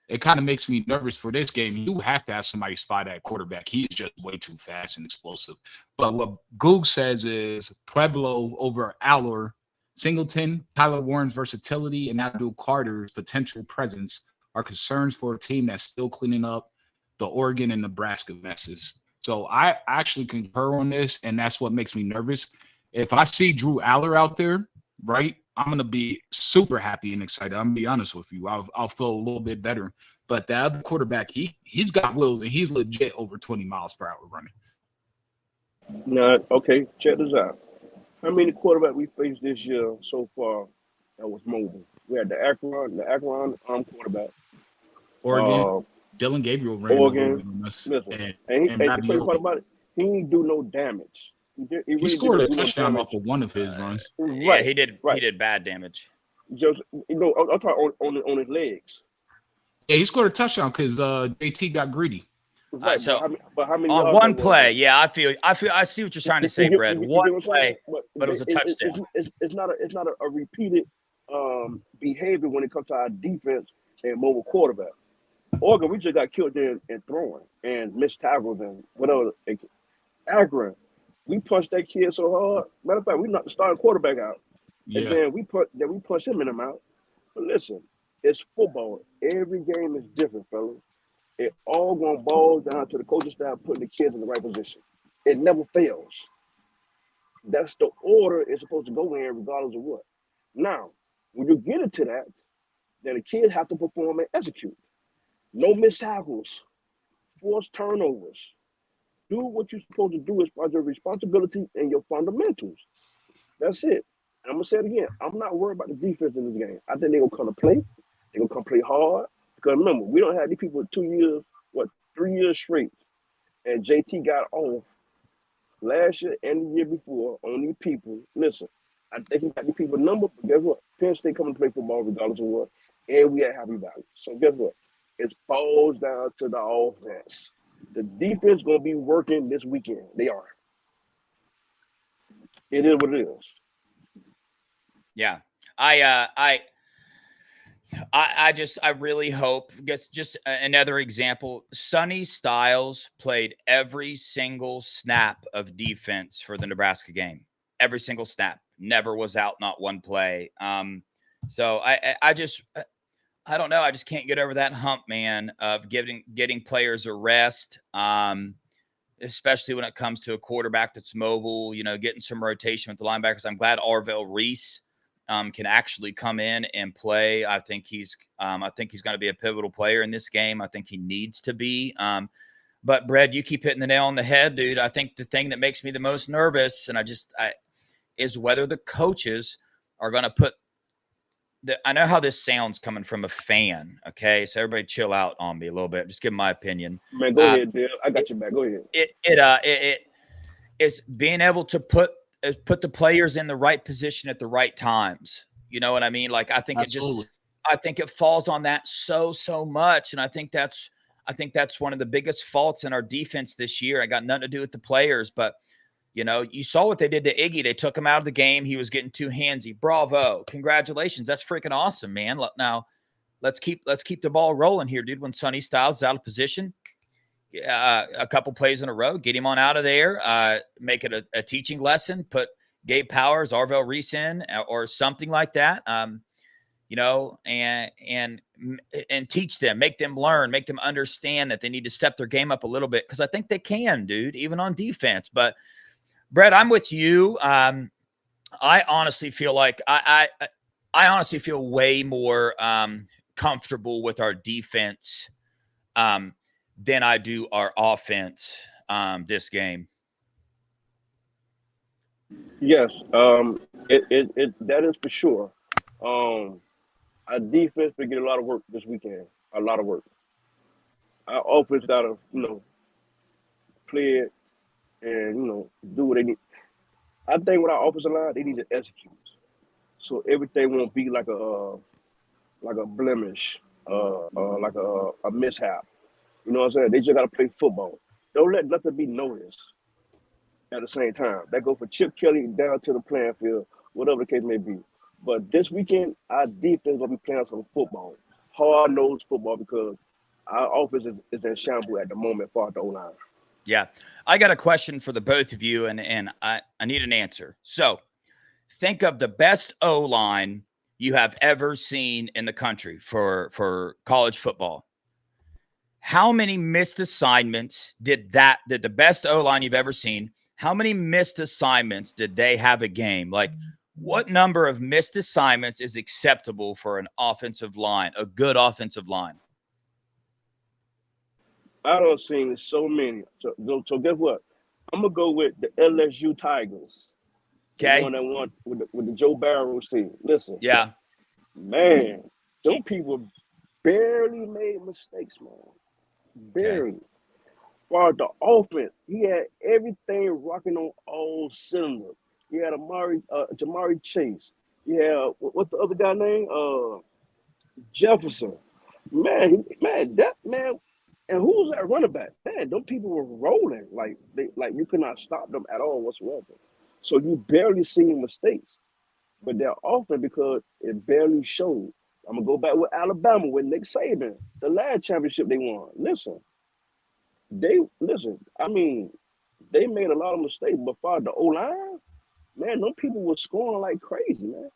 It kind of makes me nervous for this game. You have to have somebody spy that quarterback. He is just way too fast and explosive. But what Goog says is Pueblo over Aller, Singleton, Tyler Warren's versatility, and Abdul Carter's potential presence are concerns for a team that's still cleaning up the Oregon and Nebraska messes. So I actually concur on this, and that's what makes me nervous. If I see Drew Aller out there, right, I'm going to be super happy and excited. I'm going to be honest with you. I'll feel a little bit better. But the other quarterback, he's got wheels, and he's legit over 20 miles per hour running. Now, okay, check this out. How many quarterbacks we faced this year so far that was mobile? We had the Akron quarterback. Oregon, Dylan Gabriel ran a little bit on us. Listen, and the crazy part about it, he didn't do no damage. He scored a touchdown off of one of his runs. Right. Yeah, he did. Right. He did bad damage. Just I'm talking on his legs. Yeah, he scored a touchdown because JT got greedy. Right, so, but how many on one play, yeah, I see what you're trying to say, Brett. One play, but it was a touchdown. It's not a repeated behavior when it comes to our defense and mobile quarterback. Oregon, we just got killed there in throwing and missed tackles and whatever. Akron, we punched that kid so hard. Matter of fact, we knocked the starting quarterback out, and then we punched him in the mouth. But listen, it's football. Every game is different, fellas. It all gonna boil down to the coaching staff putting the kids in the right position. It never fails. That's the order it's supposed to go in, regardless of what. Now, when you get into that, then the kids have to perform and execute. No missed tackles, forced turnovers. Do what you're supposed to do as part of your responsibility and your fundamentals. That's it. I'm gonna say it again. I'm not worried about the defense in this game. I think they're gonna come to play. They're gonna come play hard. Because remember, we don't have these people 3 years straight. And JT got off last year and the year before on these people. Listen, I think he got these people number, but guess what? Penn State coming to play football regardless of what. And we at Happy Valley. So guess what? It falls down to the offense. The defense gonna be working this weekend. They are. It is what it is. Yeah. I really hope. Just another example. Sonny Styles played every single snap of defense for the Nebraska game. Every single snap. Never was out, not one play. So I don't know. I just can't get over that hump, man, of getting players a rest, especially when it comes to a quarterback that's mobile, getting some rotation with the linebackers. I'm glad Arvell Reese can actually come in and play. I think he's going to be a pivotal player in this game. I think he needs to be. But Brad, you keep hitting the nail on the head, dude. I think the thing that makes me the most nervous, and is whether the coaches are going to put I know how this sounds coming from a fan. Okay. So everybody chill out on me a little bit. Just give my opinion. Man, go ahead, Dale. I got your back. Go ahead. It is being able to put the players in the right position at the right times. You know what I mean? Like, I think it falls on that so much. And I think that's one of the biggest faults in our defense this year. I got nothing to do with the players, but you saw what they did to Iggy. They took him out of the game. He was getting too handsy. Bravo. Congratulations. That's freaking awesome, man. Now let's keep the ball rolling here, dude. When Sonny Styles is out of position, a couple plays in a row, get him on out of there, make it a teaching lesson, put Gabe Powers, Arvell Reese in, or something like that. And teach them, make them learn, make them understand that they need to step their game up a little bit. Cause I think they can, dude, even on defense. But Brett, I'm with you. I honestly feel like I honestly feel way more comfortable with our defense than I do our offense this game. Yes, that is for sure. Our defense will get a lot of work this weekend. A lot of work. Our offense got to, play it and do what they need. I think with our offensive line, they need to execute. So everything won't be like a blemish, like a mishap. You know what I'm saying? They just got to play football. Don't let nothing be noticed at the same time. That goes for Chip Kelly down to the playing field, whatever the case may be. But this weekend, our defense will be playing some football, hard-nosed football, because our offense is in shambles at the moment for the O-line. Yeah. I got a question for the both of you, and I need an answer. So think of the best O-line you have ever seen in the country for college football. How many missed assignments did the best O-line you've ever seen, how many missed assignments did they have a game? Like, what number of missed assignments is acceptable for an offensive line, a good offensive line? I don't seen so many. So guess what? I'm gonna go with the LSU Tigers, the Okay. one that won with the Joe Barrows team. Listen, Yeah. man, them people barely made mistakes, man. Okay. Barely. For the offense, he had everything rocking on all cylinders. He had Jamari Chase. He had what's the other guy name? Jefferson. That man. And who was that running back? Man, those people were rolling like you could not stop them at all whatsoever. So you barely see mistakes, but they're often because it barely showed. I'm gonna go back with Alabama with Nick Saban, the last championship they won. Listen. I mean, they made a lot of mistakes, but for the O line, man, them people were scoring like crazy, man.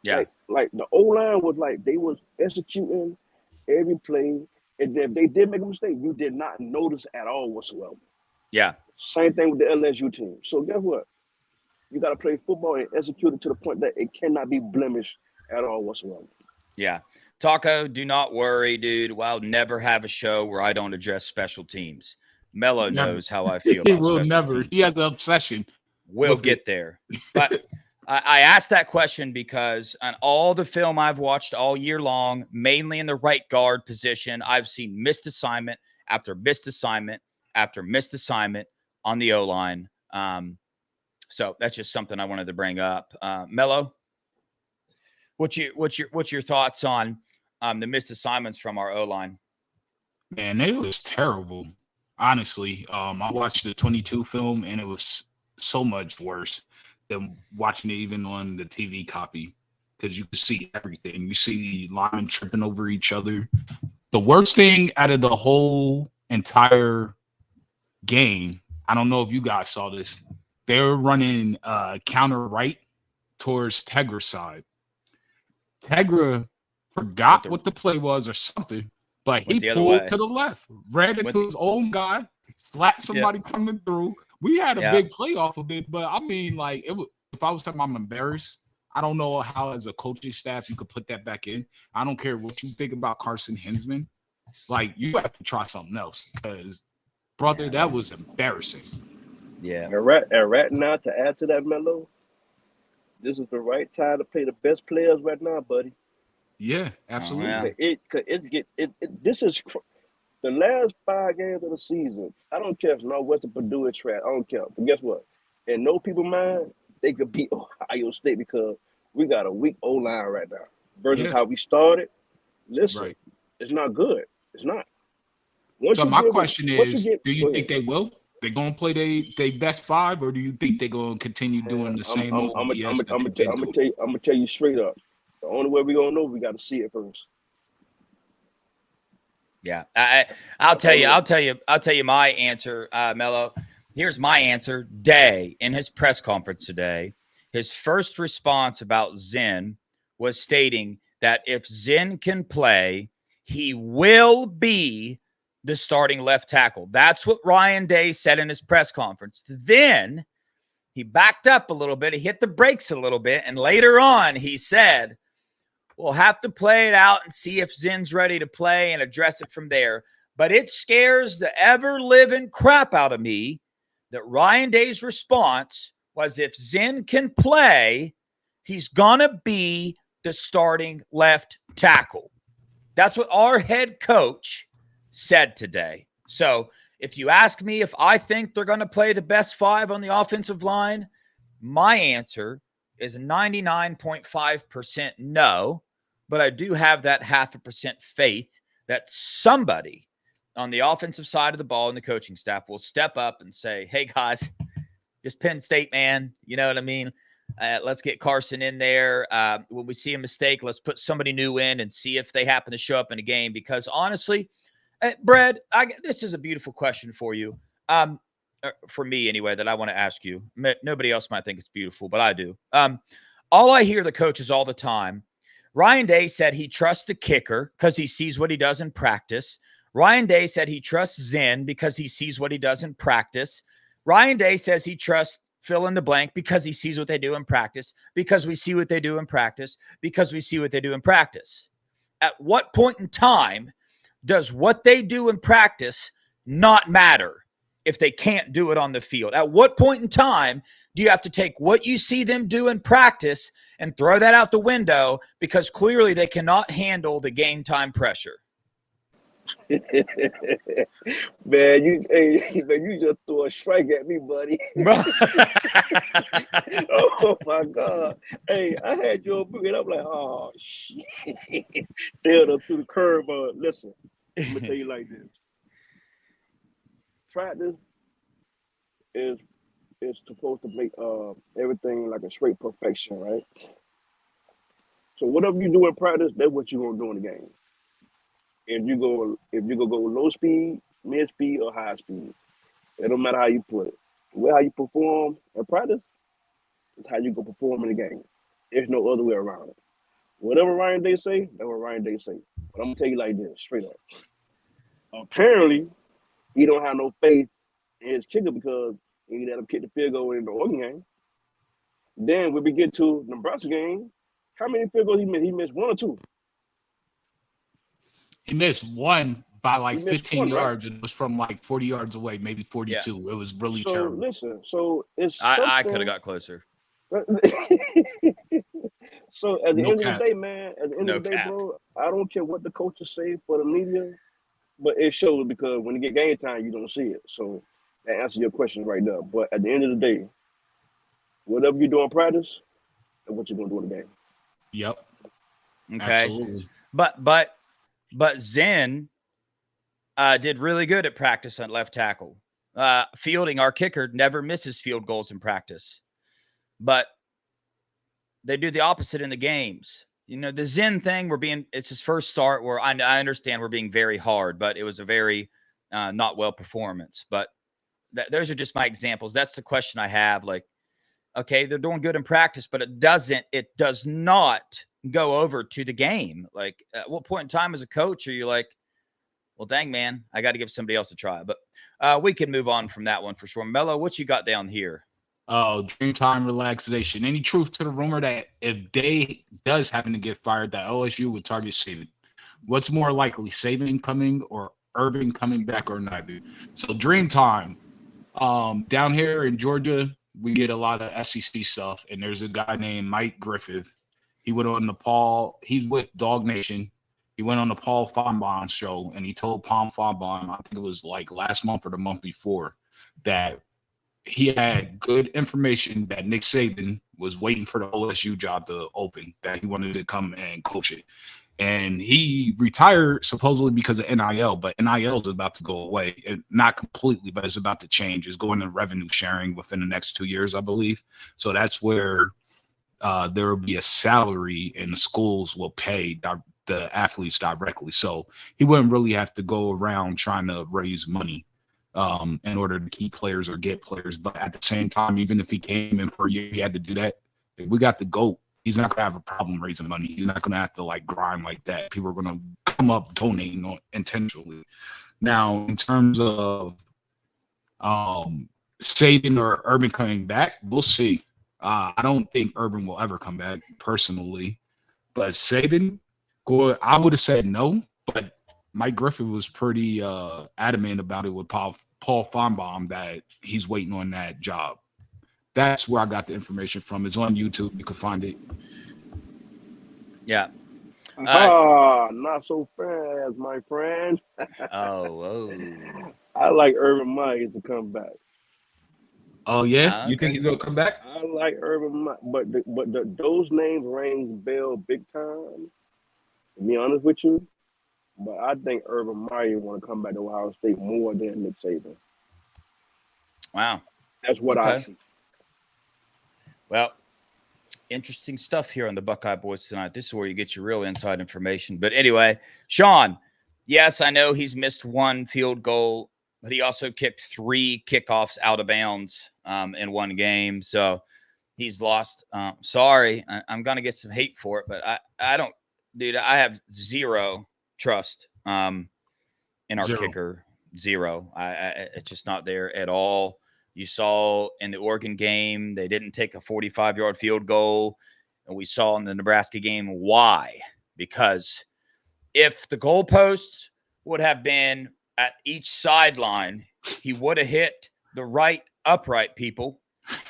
Yeah. Like the O line was like they was executing every play, and if they did make a mistake, you did not notice at all whatsoever. Yeah. Same thing with the LSU team. So guess what? You got to play football and execute it to the point that it cannot be blemished at all whatsoever. Yeah. Taco, do not worry, dude. I'll never have a show where I don't address special teams. Melo knows how I feel He about will special never. teams. He has an obsession. We'll with get it. there. But I asked that question because on all the film I've watched all year long, mainly in the right guard position, I've seen missed assignment after missed assignment after missed assignment on the O-line. So that's just something I wanted to bring up. Melo, what's your thoughts on the missed assignments from our O-line? Man, it was terrible. Honestly, I watched the 22 film and it was so much worse than watching it even on the TV copy because you could see everything. You see linemen tripping over each other. The worst thing out of the whole entire game, I don't know if you guys saw this, they were running counter right towards Tegra's side. Tegra forgot what the play was or something, but he pulled to the left, ran into his own guy, slapped somebody coming through. We had a big play off of it, but I mean, like, if I was telling I'm embarrassed, I don't know how as a coaching staff you could put that back in. I don't care what you think about Carson Hinsman. Like, you have to try something else because, brother, that was embarrassing. Yeah. And right now, to add to that, Melo, this is the right time to play the best players right now, buddy. Yeah, absolutely. This is the last 5 games of the season. I don't care if Northwestern Purdue is trash. I don't care. But guess what? In no people mind, they could beat Ohio State because we got a weak O-line right now. Versus how we started. Listen, it's not good. It's not. So my question is, do you think they will? They gonna play they best 5, or do you think they're gonna continue doing the same old BS that they've been doing? I'm gonna tell you straight up. The only way we're gonna know, we got to see it first. Yeah, I'll tell you my answer, Melo. Here's my answer. Day in his press conference today, his first response about Zen was stating that if Zen can play, he will be the starting left tackle. That's what Ryan Day said in his press conference. Then he backed up a little bit. He hit the brakes a little bit. And later on, he said, we'll have to play it out and see if Zen's ready to play and address it from there. But it scares the ever-living crap out of me that Ryan Day's response was if Zen can play, he's going to be the starting left tackle. That's what our head coach said today. So if you ask me if I think they're going to play the best 5 on the offensive line, my answer is 99.5% no, but I do have that 0.5% faith that somebody on the offensive side of the ball and the coaching staff will step up and say, hey, guys, this Penn State, man, you know what I mean? Let's get Carson in there. When we see a mistake, let's put somebody new in and see if they happen to show up in a game. Because honestly, Brad, this is a beautiful question for you. For me anyway, that I want to ask you. Nobody else might think it's beautiful, but I do. all I hear the coaches all the time. Ryan Day said he trusts the kicker because he sees what he does in practice. Ryan Day said he trusts Zen because he sees what he does in practice. Ryan Day says he trusts fill in the blank because he sees what they do in practice, because we see what they do in practice, because we see what they do in practice. At what point in time does what they do in practice not matter if they can't do it on the field? At what point in time do you have to take what you see them do in practice and throw that out the window because clearly they cannot handle the game time pressure? Man, you just threw a strike at me, buddy. Oh my God. Hey, I had you on book and I'm like, oh shit. Nailed up through the curve, but listen, I'm gonna tell you like this. Practice is supposed to make everything like a straight perfection, right? So whatever you do in practice, that's what you're gonna do in the game. If you go low speed, mid speed, or high speed, it don't matter how you put it. Well, how you perform in practice is how you go perform in the game. There's no other way around it. Whatever Ryan Day say, that's what Ryan Day say. But I'm gonna tell you like this, straight up. Apparently, he don't have no faith in his kicker because he let him kick the field goal in the Oregon game. Then when we get to Nebraska game, how many field goals he missed? He missed one or two. He missed one by He like missed 15 one, right? yards. It was from like 40 yards away, maybe 42. It was really So terrible. listen, so it's I could have got closer. So at the No end cap. of the day, man, at the end No of the day, cap. bro, I don't care what the coaches say for the media, but it shows because when you get game time, you don't see it. So that answers your question right there. But at the end of the day, whatever you do in practice, that's what you're gonna do in the game. Yep. Okay. Absolutely. But Zen did really good at practice at left tackle. Fielding, our kicker, never misses field goals in practice. But they do the opposite in the games. You know, the Zen thing, it's his first start where I understand we're being very hard, but it was a very not well performance. But those are just my examples. That's the question I have. Like, okay, they're doing good in practice, but it does not go over to the game. Like, at what point in time as a coach are you like, well, dang, man, I got to give somebody else a try? But we can move on from that one for sure. Melo, what you got down here? Oh, dream time relaxation. Any truth to the rumor that if Day does happen to get fired, that LSU would target Saban? What's more likely, Saban coming or Urban coming back or neither? So dream time. Down here in Georgia, we get a lot of SEC stuff, and there's a guy named Mike Griffith. He went on the Paul. He's with Dog Nation. He went on the Paul Fonbon show, and he told Paul Fonbon, I think it was like last month or the month before, that he had good information that Nick Saban was waiting for the OSU job to open, that he wanted to come and coach it. And he retired supposedly because of NIL, but NIL is about to go away. Not completely, but it's about to change. It's going to revenue sharing within the next 2 years, I believe. So that's where there will be a salary and the schools will pay the athletes directly. So he wouldn't really have to go around trying to raise money in order to keep players or get players. But at the same time, even if he came in for a year, he had to do that. If we got the GOAT, he's not going to have a problem raising money. He's not going to have to like grind like that. People are going to come up donating intentionally. Now, in terms of Saban or Urban coming back, we'll see. I don't think Urban will ever come back personally, but Saban, I would have said no, but Mike Griffith was pretty adamant about it with Paul Fonbaum that he's waiting on that job. That's where I got the information from. It's on YouTube. You can find it. Yeah. Not so fast, my friend. I like Urban Meyer to come back. Oh yeah, you think he's gonna come back? I like Urban Meyer, but those names ring bell big time. To be honest with you, but I think Urban Meyer want to come back to Ohio State more than Nick Saban. Wow, that's what I see. Well, interesting stuff here on the Buckeye Boys tonight. This is where you get your real inside information. But anyway, Sean, yes, I know he's missed one field goal, but he also kicked 3 kickoffs out of bounds in one game. So He's lost. Sorry, I'm gonna get some hate for it, but I don't, dude. I have zero trust in our 0. kicker. Zero. It's just not there at all. You saw in the Oregon game, they didn't take a 45-yard field goal, and we saw in the Nebraska game why. Because if the goalposts would have been at each sideline, he would have hit the right upright, people.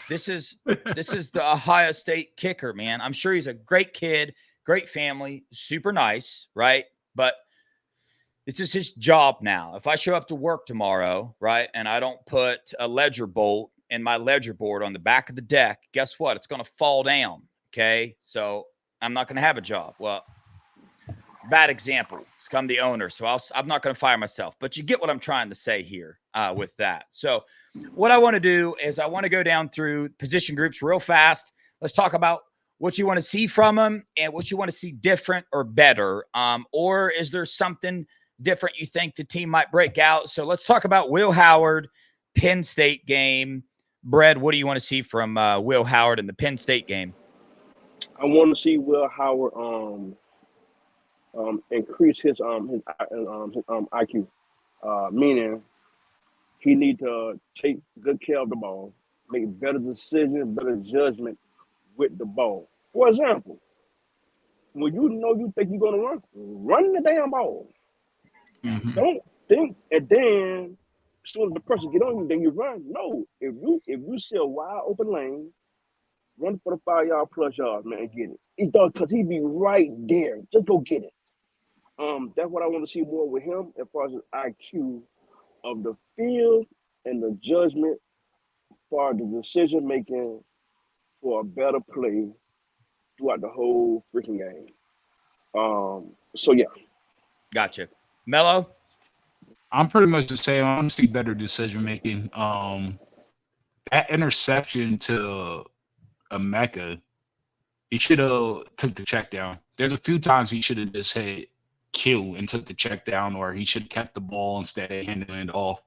This is the Ohio State kicker, man. I'm sure he's a great kid, great family, super nice, right? But this is his job now. If I show up to work tomorrow, right, and I don't put a ledger bolt in my ledger board on the back of the deck, guess what? It's going to fall down. Okay. So I'm not going to have a job. Well, bad example. I'm the owner, so I'm not going to fire myself. But you get what I'm trying to say here with that. So what I want to do is I want to go down through position groups real fast. Let's talk about what you want to see from them and what you want to see different or better. Or is there something different you think the team might break out? So let's talk about Will Howard, Penn State game. Brad, what do you want to see from Will Howard in the Penn State game? I want to see Will Howard increase his IQ, meaning he need to take good care of the ball, make better decisions, better judgment with the ball. For example, when you think you're gonna run the damn ball. Mhm. Don't think and then as soon as the person get on you, then you run. No, if you see a wide open lane, run for the 5-yard plus yard, man, and get it. He does because he be right there. Just go get it. That's what I want to see more with him as far as his IQ of the field and the judgment for the decision making for a better play throughout the whole freaking game. So yeah. Gotcha. Melo? I'm pretty much the same. I want to see better decision making. That interception to Emeka, he should have took the check down. There's a few times he should have just hit Q and took the check down, or he should have kept the ball instead of handing it off.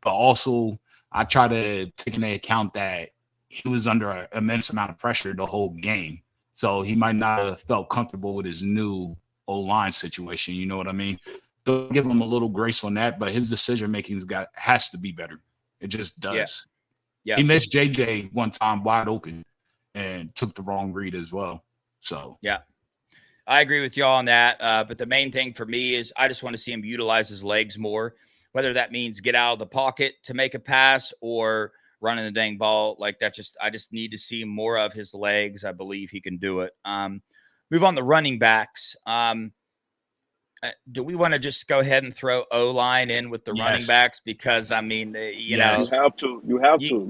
But also, I try to take into account that he was under an immense amount of pressure the whole game. So he might not have felt comfortable with his new O-line situation. You know what I mean? Don't give him a little grace on that, but his decision making has to be better. It just does. Yeah. He missed JJ one time wide open and took the wrong read as well. So yeah, I agree with y'all on that. But the main thing for me is I just want to see him utilize his legs more, whether that means get out of the pocket to make a pass or running the dang ball like that. I just need to see more of his legs. I believe he can do it. Move on to running backs. Do we want to just go ahead and throw O-line in with the running backs? Because I mean, you know, you have to.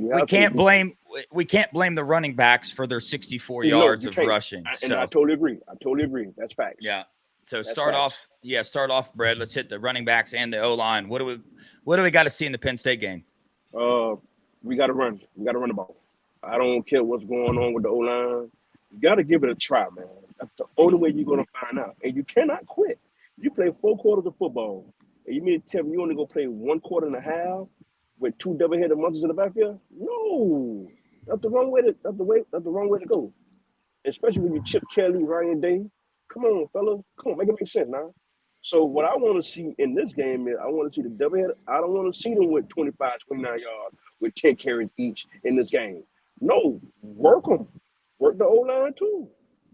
We can't blame the running backs for their 64 yards of rushing. And I totally agree. That's facts. Yeah. So That's start off, Brad. Let's hit the running backs and the O-line. What do we got to see in the Penn State game? We got to run. We got to run the ball. I don't care what's going on with the O-line. You got to give it a try, man. That's the only way you're gonna find out. And you cannot quit. You play 4 quarters of football, and you mean to tell me you only gonna play 1 quarter and a half with 2 double-headed monsters in the backfield? No, that's the wrong way to go. Especially when you Chip Kelly, Ryan Day. Come on, fellas. Come on, make it make sense now. So what I want to see in this game is I want to see the double-headed. I don't want to see them with 25, 29 yards with 10 carries each in this game. No, work them. Work the O-line too.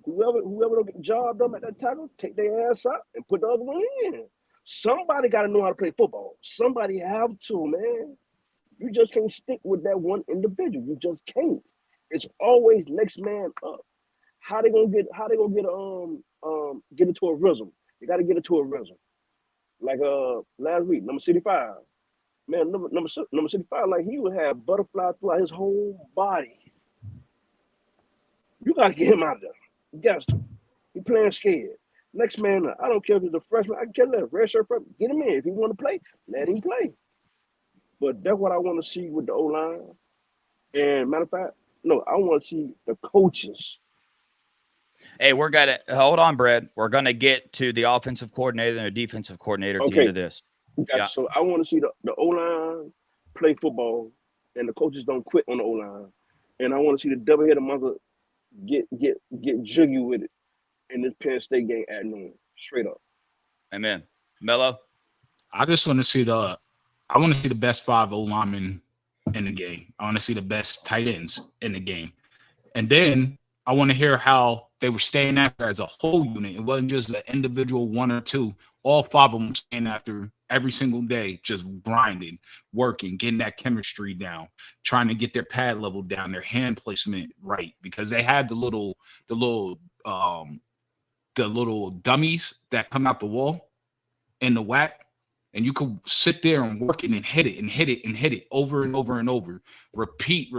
Whoever don't get the job done at that tackle, take their ass out and put the other one in. Somebody got to know how to play football. Somebody have to, man. You just can't stick with that one individual. You just can't. It's always next man up. How they gonna get into a rhythm? You got to get into a rhythm. Like last week, number 65. Man, number 65, like he would have butterfly throughout his whole body. You got to get him out of there. You got to. He playing scared. Next man up. I don't care if he's a freshman. I can care less. Red shirt freshman. Get him in. If he want to play, let him play. But that's what I want to see with the O-line. And matter of fact, no, I want to see the coaches. Hey, we're gonna hold on, Brad. We're gonna get to the offensive coordinator and the defensive coordinator at the end of this. Yeah. So I want to see the O-line play football, and the coaches don't quit on the O-line. and I want to see the double-headed mother get jiggy with it in this Penn State game at noon. Straight up. Amen. Melo? I just want to see the best 5 O linemen in the game. I want to see the best tight ends in the game. And then I want to hear how they were staying after as a whole unit. It wasn't just an individual one or two. All 5 of them staying after every single day, just grinding, working, getting that chemistry down, trying to get their pad level down, their hand placement right, because they had the little dummies that come out the wall in the whack. And you could sit there and work it and hit it and hit it and hit it over and over and over. Repeat.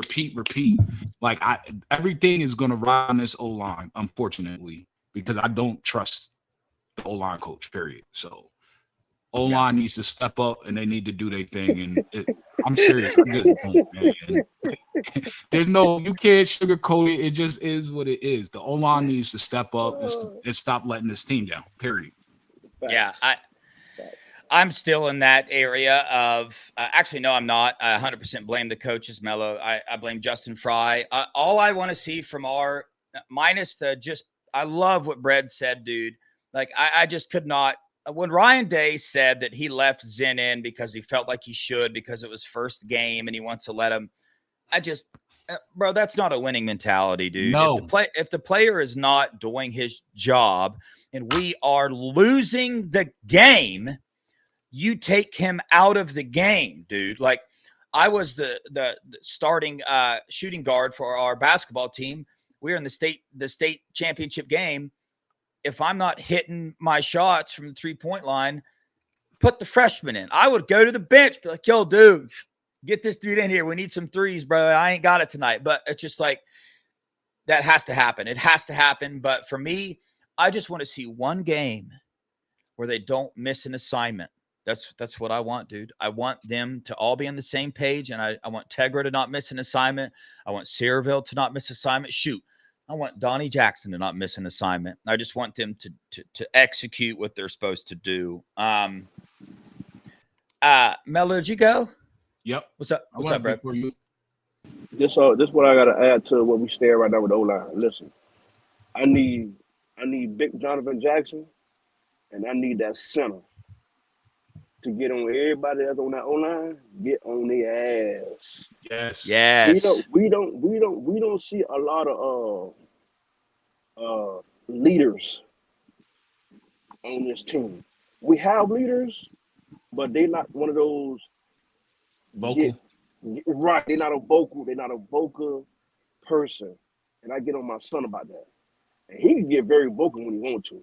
Like everything is going to ride on this O-line, unfortunately, because I don't trust the O-line coach, period. So O-line needs to step up and they need to do their thing. And I'm serious. I just don't, man. You can't sugarcoat it. It just is what it is. The O-line needs to step up and stop letting this team down, period. Yeah, I'm still in that area of actually, no, I'm not. I 100% blame the coaches, Melo. I blame Justin Fry. All I want to see from our minus the just I love what Brad said, dude. Like I just could not. When Ryan Day said that he left Zen in because he felt like he should because it was first game and he wants to let him. Bro, that's not a winning mentality, dude. No. If the player is not doing his job and we are losing the game, you take him out of the game, dude. Like I was the starting shooting guard for our basketball team. We're in the state championship game. If I'm not hitting my shots from the 3-point line, put the freshman in. I would go to the bench, be like, yo, dude, get this dude in here. We need some threes, bro. I ain't got it tonight. But it's just like that has to happen. It has to happen. But for me, I just want to see one game where they don't miss an assignment. That's what I want, dude. I want them to all be on the same page, and I want Tegra to not miss an assignment. I want Sayreville to not miss assignment. Shoot, I want Donnie Jackson to not miss an assignment. I just want them to execute what they're supposed to do. Melo, did you go? Yep. What's up? What's up, Brett? This what I gotta add to what we stare right now with O-line. Listen, I need big Jonathan Jackson, and I need that center to get on everybody that's on that O-line, get on their ass. Yes. We don't see a lot of leaders on this team. We have leaders, but they're not one of those vocal. Right. They're not a vocal person. And I get on my son about that. And he can get very vocal when he wants to.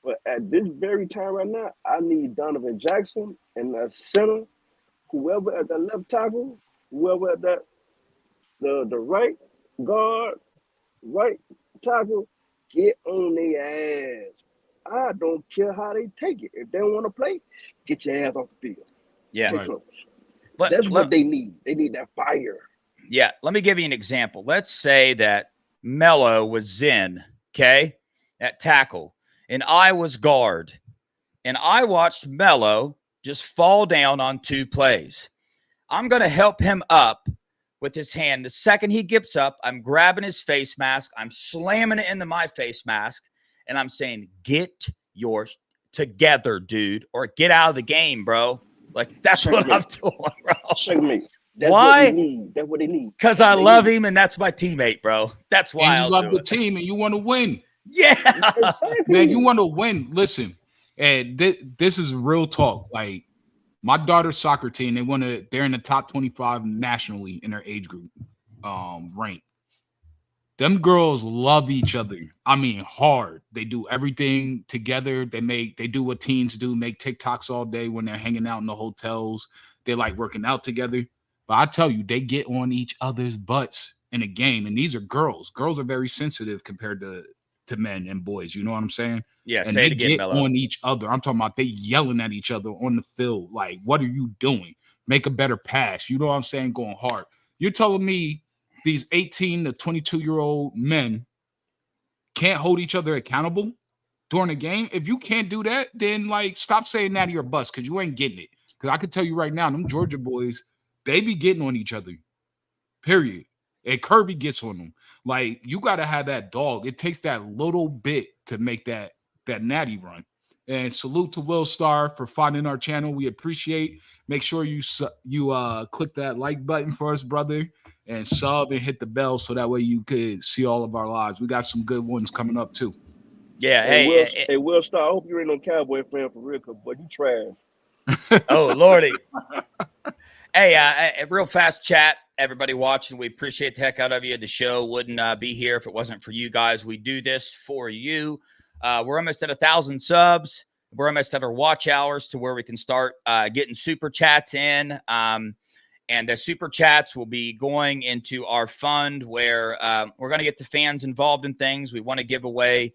But at this very time right now, I need Donovan Jackson and that center, whoever at that left tackle, whoever at that the right guard, right tackle, get on their ass. I don't care how they take it. If they don't want to play, get your ass off the field. Yeah. Right. That's what they need. They need that fire. Yeah. Let me give you an example. Let's say that Melo was Zen, okay, at tackle, and I was guard, and I watched Melo just fall down on 2 plays. I'm going to help him up with his hand. The second he gets up, I'm grabbing his face mask. I'm slamming it into my face mask, and I'm saying, get your together, dude, or get out of the game, bro. Like, that's what I'm doing, bro. Checkmate. That's why? What they need. That's what they need. Because I love him, and that's my teammate, bro. That's why and you love the team, and you want to win. Yeah. Exactly. Man, you want to win. Listen, and this is real talk. Like, my daughter's soccer team, they're in the top 25 nationally in their age group rank. Them girls love each other. I mean, hard. They do everything together. They do what teens do, make TikToks all day when they're hanging out in the hotels. They like working out together. But I tell you, they get on each other's butts in a game. And these are girls. Girls are very sensitive compared to men and boys. You know what I'm saying? Yeah, and say they it again, get Melo. on each other. I'm talking about they yelling at each other on the field. Like, what are you doing? Make a better pass. You know what I'm saying? Going hard. You're telling me these 18 to 22-year-old men can't hold each other accountable during a game? If you can't do that, then, like, stop saying that to your bus because you ain't getting it. Because I can tell you right now, them Georgia boys, they be getting on each other, period. And Kirby gets on him. Like, you got to have that dog. It takes that little bit to make that natty run. And salute to Will Star for finding our channel. We appreciate. Make sure you click that like button for us, brother, and sub and hit the bell so that way you could see all of our lives. We got some good ones coming up too. Yeah. Hey, Will Star, I hope you ain't no Cowboy fan for real, cause boy, you trash. Oh Lordy. Hey, real fast chat. Everybody watching, we appreciate the heck out of you. The show wouldn't be here if it wasn't for you guys. We do this for you. We're almost at 1,000 subs. We're almost at our watch hours to where we can start getting super chats in. And the super chats will be going into our fund where we're going to get the fans involved in things. We want to give away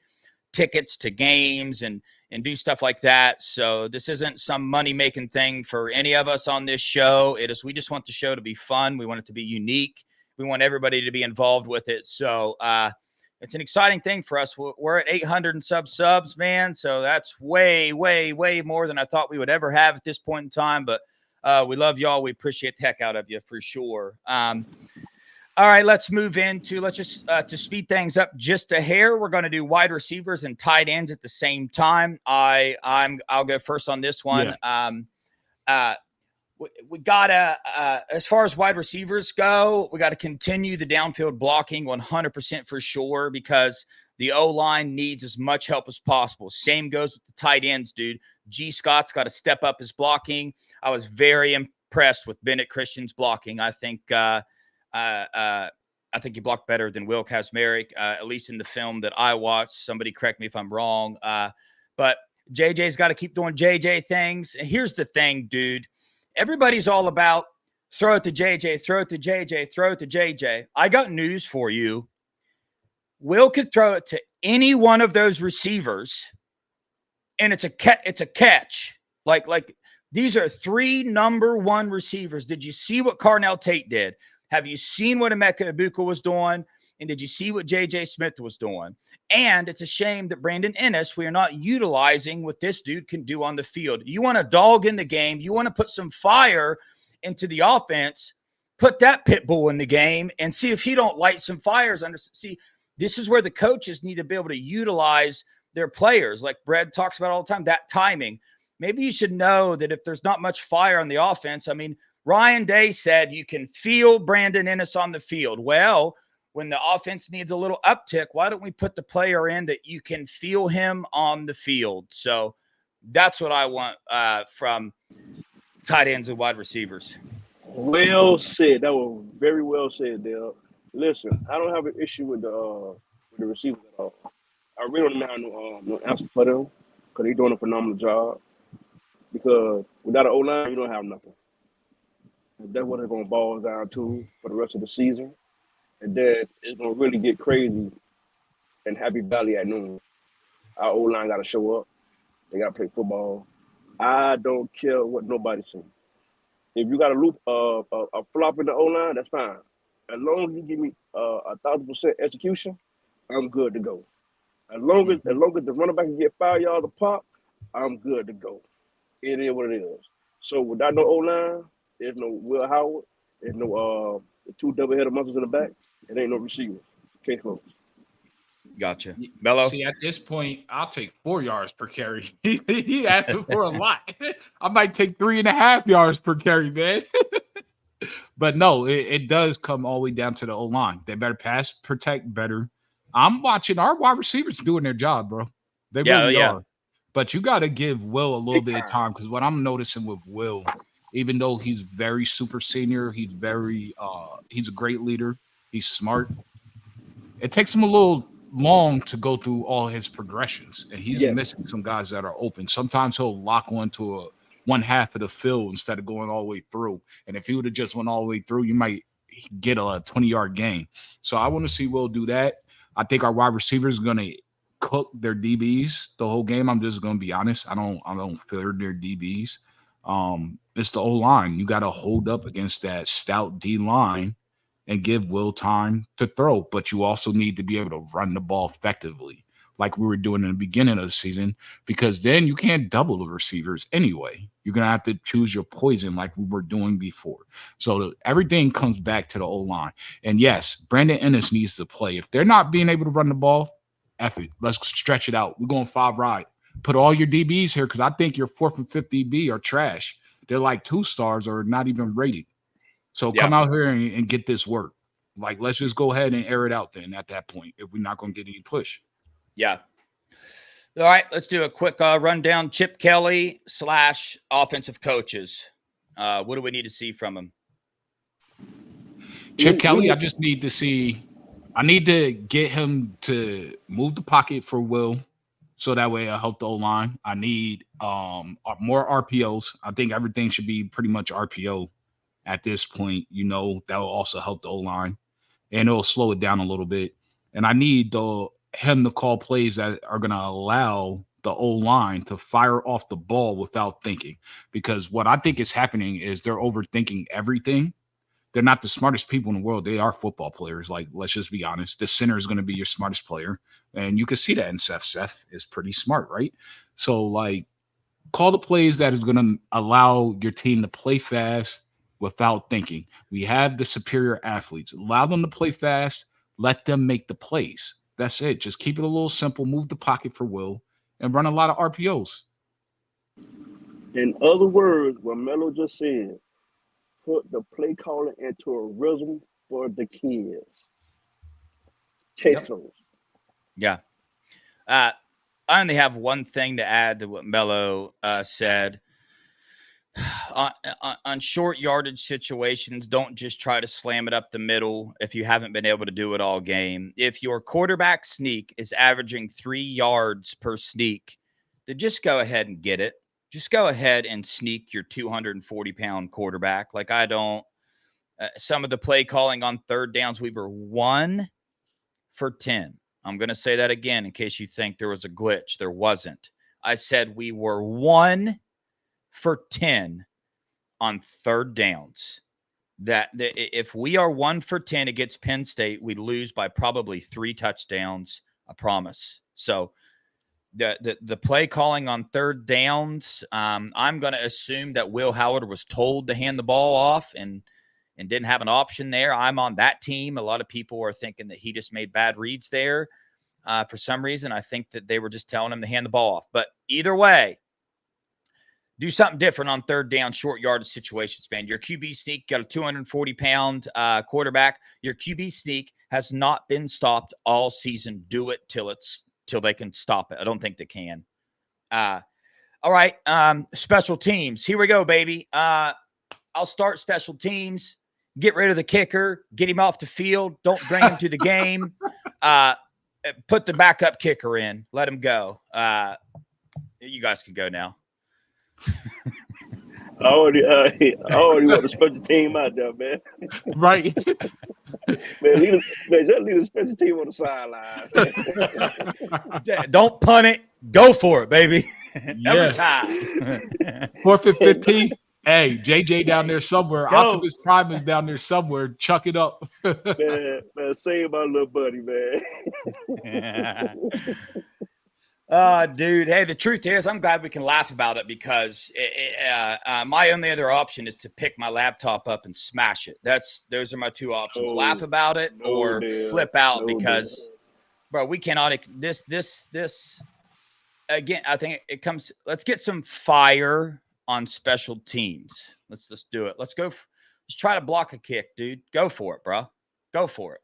tickets to games and do stuff like that. So this isn't some money-making thing for any of us on this show. We just want the show to be fun. We want it to be unique. We want everybody to be involved with it. So it's an exciting thing for us. We're at 800 and subs, man. So that's way, way, way more than I thought we would ever have at this point in time. But we love y'all. We appreciate the heck out of you for sure. All right, let's move into, to speed things up just a hair. We're going to do wide receivers and tight ends at the same time. I'll go first on this one. Yeah. We gotta, as far as wide receivers go, we got to continue the downfield blocking 100% for sure, because the O-line needs as much help as possible. Same goes with the tight ends, dude. G. Scott's got to step up his blocking. I was very impressed with Bennett Christian's blocking. I think he blocked better than Will Kazmarek, at least in the film that I watched. Somebody correct me if I'm wrong. But JJ's got to keep doing JJ things. And here's the thing, dude. Everybody's all about throw it to JJ, throw it to JJ, throw it to JJ. I got news for you. Will could throw it to any one of those receivers, and it's a catch. Like these are 3 number 1 receivers. Did you see what Carnell Tate did? Have you seen what Emeka Ibuka was doing? And did you see what J.J. Smith was doing? And it's a shame that Brandon Ennis, we are not utilizing what this dude can do on the field. You want a dog in the game. You want to put some fire into the offense. Put that pit bull in the game and see if he don't light some fires. See, this is where the coaches need to be able to utilize their players. Like Brad talks about all the time, that timing. Maybe you should know that if there's not much fire on the offense, I mean, Ryan Day said you can feel Brandon Ennis on the field. Well, when the offense needs a little uptick, why don't we put the player in that you can feel him on the field? So that's what I want from tight ends and wide receivers. Well said. That was very well said, Dale. Listen, I don't have an issue with the receivers at all. I really don't have no answer for them because they're doing a phenomenal job. Because without an O-line, you don't have nothing. That's what it's going to boil down to for the rest of the season. And then it's going to really get crazy in Happy Valley at noon. Our O-line got to show up. They got to play football. I don't care what nobody says. If you got a flop in the O-line, that's fine. As long as you give me 1,000% execution, I'm good to go. As long as the running back can get 5 yards a pop, I'm good to go. It is what it is. So without no O-line, there's no Will Howard. There's no the 2 double-headed monsters in the back. It ain't no receiver. Can't close. Gotcha. Melo? See, at this point, I'll take 4 yards per carry. He asking for a lot. I might take 3.5 yards per carry, man. But no, it does come all the way down to the O-line. They better pass, protect better. I'm watching our wide receivers doing their job, bro. They really are. But you got to give Will a little bit of time, because what I'm noticing with Will, even though he's very super senior, he's a great leader, he's smart. It takes him a little long to go through all his progressions, and he's missing some guys that are open. Sometimes he'll lock onto one half of the field instead of going all the way through. And if he would have just went all the way through, you might get a 20-yard gain. So I want to see Will do that. I think our wide receivers are going to cook their DBs the whole game. I'm just going to be honest. I don't fear their DBs. It's the O-line. You got to hold up against that stout D-line and give Will time to throw. But you also need to be able to run the ball effectively. like we were doing in the beginning of the season, because then you can't double the receivers anyway. You're going to have to choose your poison like we were doing before. So everything comes back to the O-line. And yes, Brandon Ennis needs to play. If they're not being able to run the ball, F it. Let's stretch it out. We're going 5 wide. Put all your DBs here because I think your 4th and 5th DB are trash. They're like 2 stars or not even rated. So come out here and get this work. Like, let's just go ahead and air it out then at that point if we're not going to get any push. Yeah. All right, let's do a quick rundown. Chip Kelly / offensive coaches. What do we need to see from him? Chip Kelly, I just need to see – I need to get him to move the pocket for Will so that way I'll help the O-line. I need more RPOs. I think everything should be pretty much RPO at this point. You know, that will also help the O-line, and it'll slow it down a little bit. And I need him to call plays that are going to allow the O-line to fire off the ball without thinking. Because what I think is happening is they're overthinking everything. They're not the smartest people in the world. They are football players. Like, let's just be honest. The center is going to be your smartest player. And you can see that in Seth. Seth is pretty smart, right? So, like, call the plays that is going to allow your team to play fast without thinking. We have the superior athletes. Allow them to play fast. Let them make the plays. That's it. Just keep it a little simple. Move the pocket for Will and run a lot of RPOs. In other words, what Melo just said, put the play calling into a rhythm for the kids. Chase those. Yeah. I only have one thing to add to what Melo said. On short yardage situations, don't just try to slam it up the middle if you haven't been able to do it all game. If your quarterback sneak is averaging 3 yards per sneak, then just go ahead and get it. Just go ahead and sneak your 240-pound quarterback. Like, I don't some of the play calling on third downs, we were 1 for 10. I'm going to say that again in case you think there was a glitch. There wasn't. I said we were 1 for 10 on third downs. That if we are 1 for 10 against Penn State, we lose by probably 3 touchdowns. I promise. So the play calling on third downs, I'm going to assume that Will Howard was told to hand the ball off and didn't have an option there. I'm on that team. A lot of people are thinking that he just made bad reads there. For some reason, I think that they were just telling him to hand the ball off. But either way, do something different on third down, short yardage situations, man. Your QB sneak got a 240-pound quarterback. Your QB sneak has not been stopped all season. Do it till they can stop it. I don't think they can. All right, special teams. Here we go, baby. I'll start special teams. Get rid of the kicker. Get him off the field. Don't bring him to the game. Put the backup kicker in. Let him go. You guys can go now. I already want to special team out there, man. Right. Man, just leave the special team on the sideline. Don't punt it. Go for it, baby. Every time. 4th and 15. Hey, JJ down there somewhere. Go. Optimus Prime is down there somewhere. Chuck it up. man, save my little buddy, man. Dude. Hey, the truth is, I'm glad we can laugh about it because my only other option is to pick my laptop up and smash it. Those are my 2 options: laugh about it or flip out. Because, bro, we cannot. This again. I think it comes. Let's get some fire on special teams. Let's do it. Let's go. Let's try to block a kick, dude. Go for it, bro. Go for it.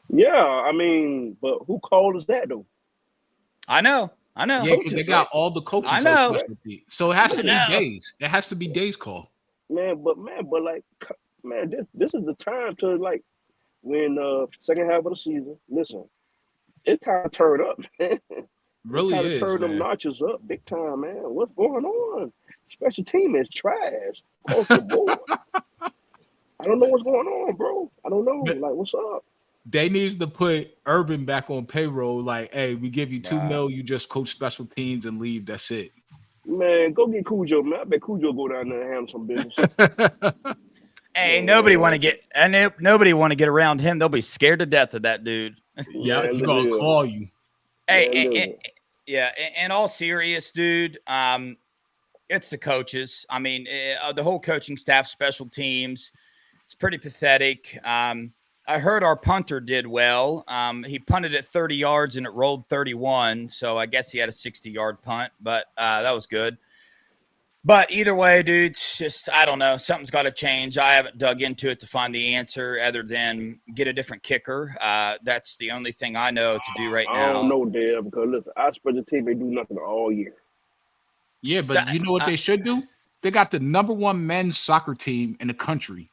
Yeah, I mean, but who called us that though? I know. Yeah, because they got all the coaches. I know. So it has to be days. It has to be days call. Man, but like, man, this is the time to, like, when second half of the season. Listen, it's time to turn up. Really is. Turn them notches up big time, man. What's going on? Special team is trash. Across the board. I don't know what's going on, bro. I don't know. Like, what's up? They need to put Urban back on payroll. Like, hey, we give you $2 million. You just coach special teams and leave. That's it. Man, go get Cujo, man. I bet Cujo go down there and handle some business. Hey, nobody want to get around him. They'll be scared to death of that dude. Yeah, he's gonna call you. Hey, yeah. In all serious, dude, it's the coaches. I mean, the whole coaching staff, special teams. It's pretty pathetic. I heard our punter did well. He punted at 30 yards and it rolled 31. So I guess he had a 60-yard punt, but that was good. But either way, dude, it's just, I don't know. Something's got to change. I haven't dug into it to find the answer other than get a different kicker. That's the only thing I know to do right I don't now. know, Dave, because listen, our special team, they do nothing all year. Yeah, but you know what they should do? They got the #1 men's soccer team in the country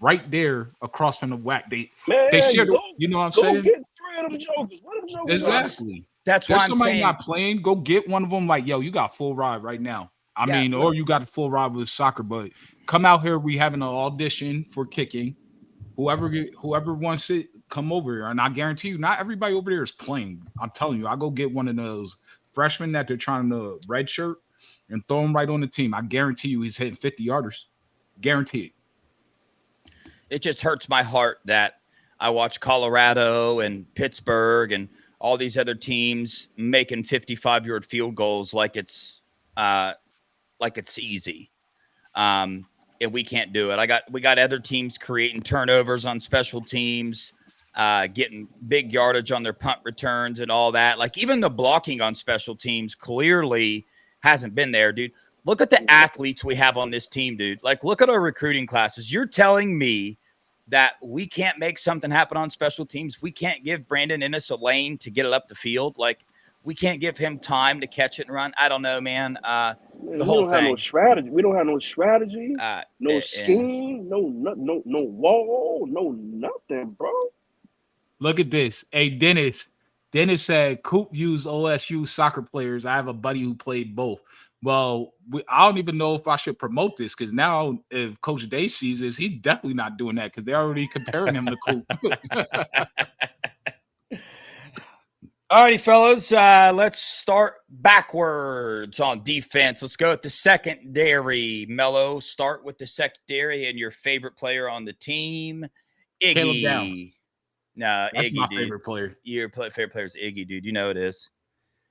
right there across from the WAC. They share the, you know what I'm saying? Go get 3 of them jokers. What them jokers Exactly. That's why There's I'm somebody saying. not playing. Go get one of them. Like, yo, you got full ride right now. I mean, or you got a full ride with soccer, but come out here. We having an audition for kicking. Whoever wants it, come over here. And I guarantee you, not everybody over there is playing. I'm telling you, I go get one of those freshmen that they're trying to redshirt and throw him right on the team. I guarantee you he's hitting 50 yarders. Guaranteed. It just hurts my heart that I watch Colorado and Pittsburgh and all these other teams making 55-yard field goals like it's easy. And we can't do it. We got other teams creating turnovers on special teams, getting big yardage on their punt returns and all that. Like even the blocking on special teams clearly hasn't been there, dude. Look at the athletes we have on this team, dude. Like look at our recruiting classes. You're telling me that we can't make something happen on special teams? We can't give Brandon Ennis a lane to get it up the field? Like we can't give him time to catch it and run? I don't know, man. The whole thing. Have no strategy. We don't have no strategy, no scheme, no wall, no nothing, bro. Look at this. Hey, Dennis. Dennis said Coop used OSU soccer players. I have a buddy who played both. Well, I don't even know if I should promote this because now if Coach Day sees this, he's definitely not doing that because they're already comparing him to Coop. All righty, fellas. Let's start backwards on defense. Let's go with the secondary. Melo, start with the secondary and your favorite player on the team. Iggy. Caleb Downs. No, that's Iggy, my dude. favorite player. Your favorite player is Iggy, dude. You know it is.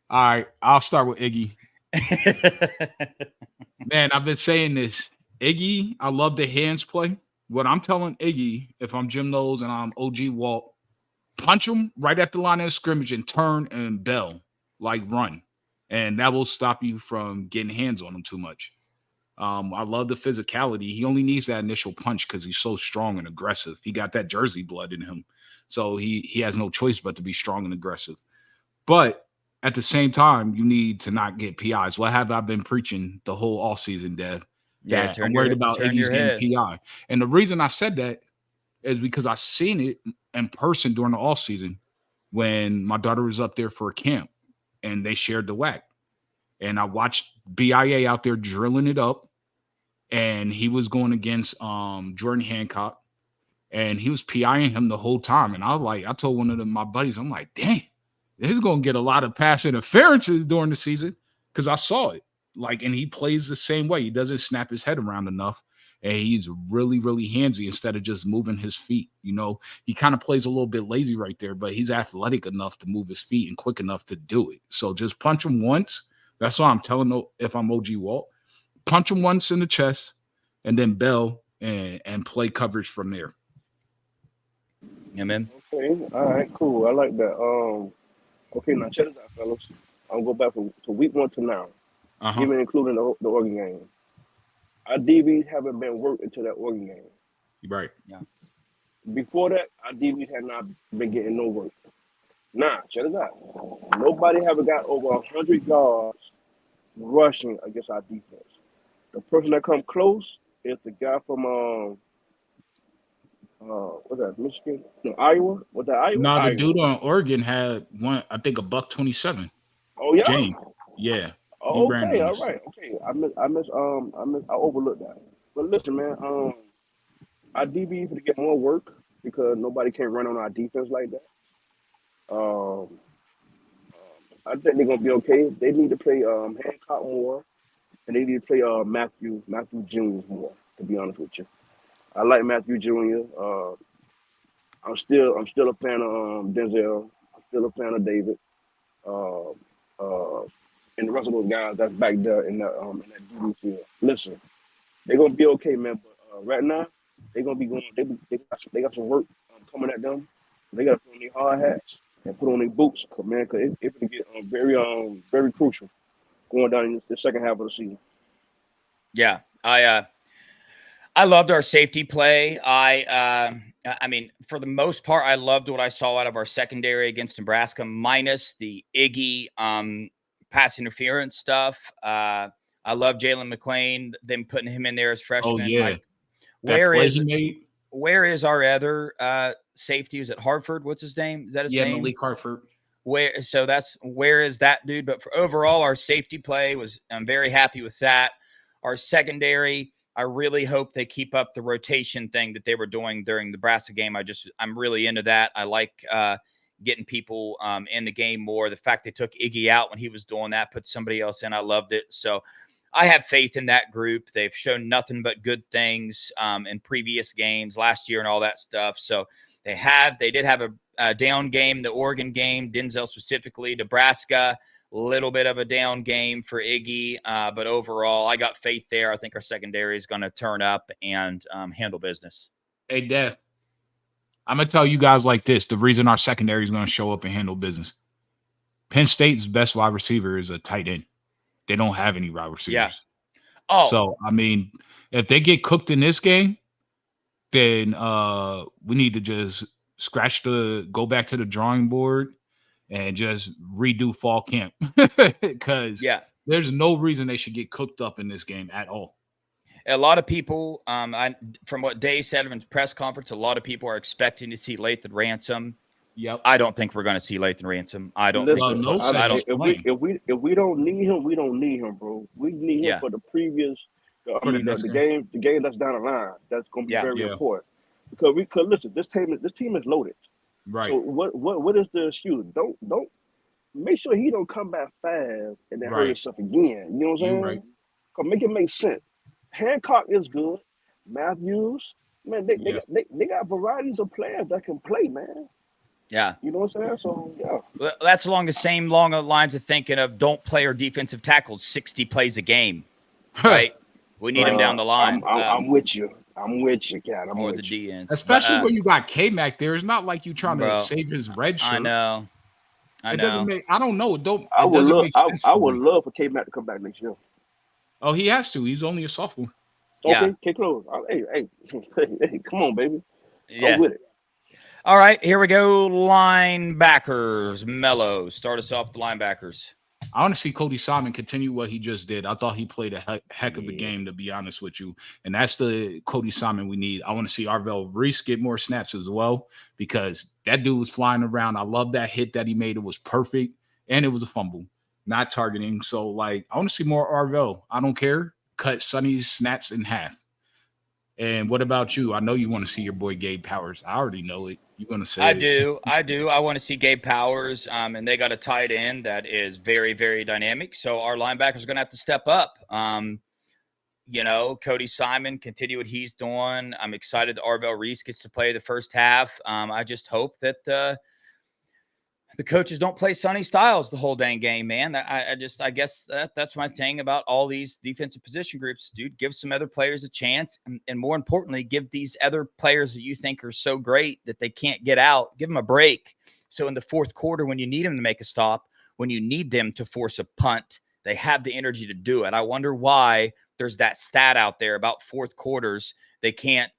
All right, I'll start with Iggy. Man, I've been saying this. Iggy, I love the hands play. What I'm telling Iggy, if I'm Jim Knowles and I'm OG Walt, punch him right at the line of scrimmage and turn and bell, like run. And that will stop you from getting hands on him too much. I love the physicality. He only needs that initial punch because he's so strong and aggressive. He got that Jersey blood in him. So he has no choice but to be strong and aggressive. But at the same time, you need to not get PIs. What have I been preaching the whole offseason, Dev? Yeah, I'm worried about Iggy's getting PI. And the reason I said that is because I seen it in person during the offseason when my daughter was up there for a camp and they shared the WAC. And I watched BIA out there drilling it up. And he was going against Jordan Hancock. And he was PIing him the whole time. And I told one of my buddies, I'm like, dang, this is going to get a lot of pass interferences during the season because I saw it. Like, and he plays the same way. He doesn't snap his head around enough. And he's really, really handsy instead of just moving his feet. You know, he kind of plays a little bit lazy right there, but he's athletic enough to move his feet and quick enough to do it. So just punch him once. That's all I'm telling if I'm OG Walt. Punch him once in the chest and then bell and play coverage from there. Yeah, man. Okay, all right, cool. I like that. Okay, now check this out, fellas. I'll go back to week 1 to now, even including the Oregon game. Our DBs haven't been worked into that Oregon game. Right. Yeah. Before that, our DBs had not been getting no work. Now, check this out. Nobody ever got over 100 yards rushing against our defense. The person that come close is the guy from what's that, Michigan? No, Iowa? Was that Iowa? No, the Iowa. dude on Oregon had one, I think $127. Oh yeah. James. Yeah. Oh, okay, all right. Okay. I overlooked that. But listen, man, our DB to get more work because nobody can run on our defense like that. I think they're gonna be okay. They need to play Hancock more, and they need to play Matthew Jr. more. To be honest with you, I like Matthew Jr. I'm still a fan of Denzel. I'm still a fan of David. uh, uh, and the rest of those guys that's back there in that DB field. Listen, they're gonna be okay, man. But right now, they're gonna be going. They got some work coming at them. They got to put on their hard hats and put on their boots, man, because it's gonna get very crucial going down in the second half of the season. Yeah, I loved our safety play. I mean, for the most part, I loved what I saw out of our secondary against Nebraska, minus the Iggy pass interference stuff. I love Jalen McClain, them putting him in there as freshman. Oh yeah, Like, that play he made. where is our other safety? Is it Hartford? What's his name? Is that his name? Yeah, Malik Hartford. Where is that dude? But for overall, our safety play I'm very happy with that. Our secondary, I really hope they keep up the rotation thing that they were doing during the Nebraska game. I'm really into that. I like getting people in the game more. The fact they took Iggy out when he was doing that, put somebody else in, I loved it. So I have faith in that group. They've shown nothing but good things in previous games last year and all that stuff. So they did have a down game, the Oregon game, Denzel specifically, Nebraska, a little bit of a down game for Iggy. But overall, I got faith there. I think our secondary is going to turn up and handle business. Hey, Dev, I'm going to tell you guys like this. The reason our secondary is going to show up and handle business. Penn State's best wide receiver is a tight end. They don't have any wide receivers. Yeah. Oh. So, I mean, if they get cooked in this game, then we need to just go back to the drawing board and just redo fall camp. Because there's no reason they should get cooked up in this game at all. A lot of people, from what Dave said in his press conference, a lot of people are expecting to see Lathan Ransom. Yep. I don't think we're going to see Lathan Ransom. I don't think. If we don't need him, we don't need him, bro. We need him for the previous. The game that's down the line. That's going to be very important because listen. This team is loaded. Right. So what is the excuse? Don't make sure he don't come back fast and then hurt himself again. You know what I'm saying? Right. Cause make it make sense. Hancock is good. Matthews, man, they got varieties of players that can play, man. Yeah. You know what I'm saying? So, yeah. Well, that's along the lines of thinking of don't play our defensive tackles 60 plays a game, right? We need him down the line. I'm with you. I'm with you, Cat. Or the D ends. Especially when you got K-Mac there. It's not like you trying to save his red shirt. I know. It doesn't make – I don't know. I would love for K-Mac to come back next year. Oh, he has to. He's only a sophomore. Okay, K-Close. Hey, come on, baby. Yeah. I'm with it. All right, here we go. Linebackers. Melo, start us off the linebackers. I want to see Cody Simon continue what he just did. I thought he played a heck of a game, to be honest with you. And that's the Cody Simon we need. I want to see Arvell Reese get more snaps as well because that dude was flying around. I love that hit that he made. It was perfect, and it was a fumble, not targeting. So, I want to see more Arvell. I don't care. Cut Sonny's snaps in half. And what about you? I know you want to see your boy Gabe Powers. I already know it. You're going to say I do. I want to see Gabe Powers, and they got a tight end that is very, very dynamic. So our linebackers are going to have to step up. Cody Simon, continue what he's doing. I'm excited that Arvell Reese gets to play the first half. I just hope that the coaches don't play Sonny Styles the whole dang game, man. I guess that's my thing about all these defensive position groups, dude. Give some other players a chance, and more importantly, give these other players that you think are so great that they can't get out, give them a break. So in the fourth quarter, when you need them to make a stop, when you need them to force a punt, they have the energy to do it. I wonder why there's that stat out there about fourth quarters they can't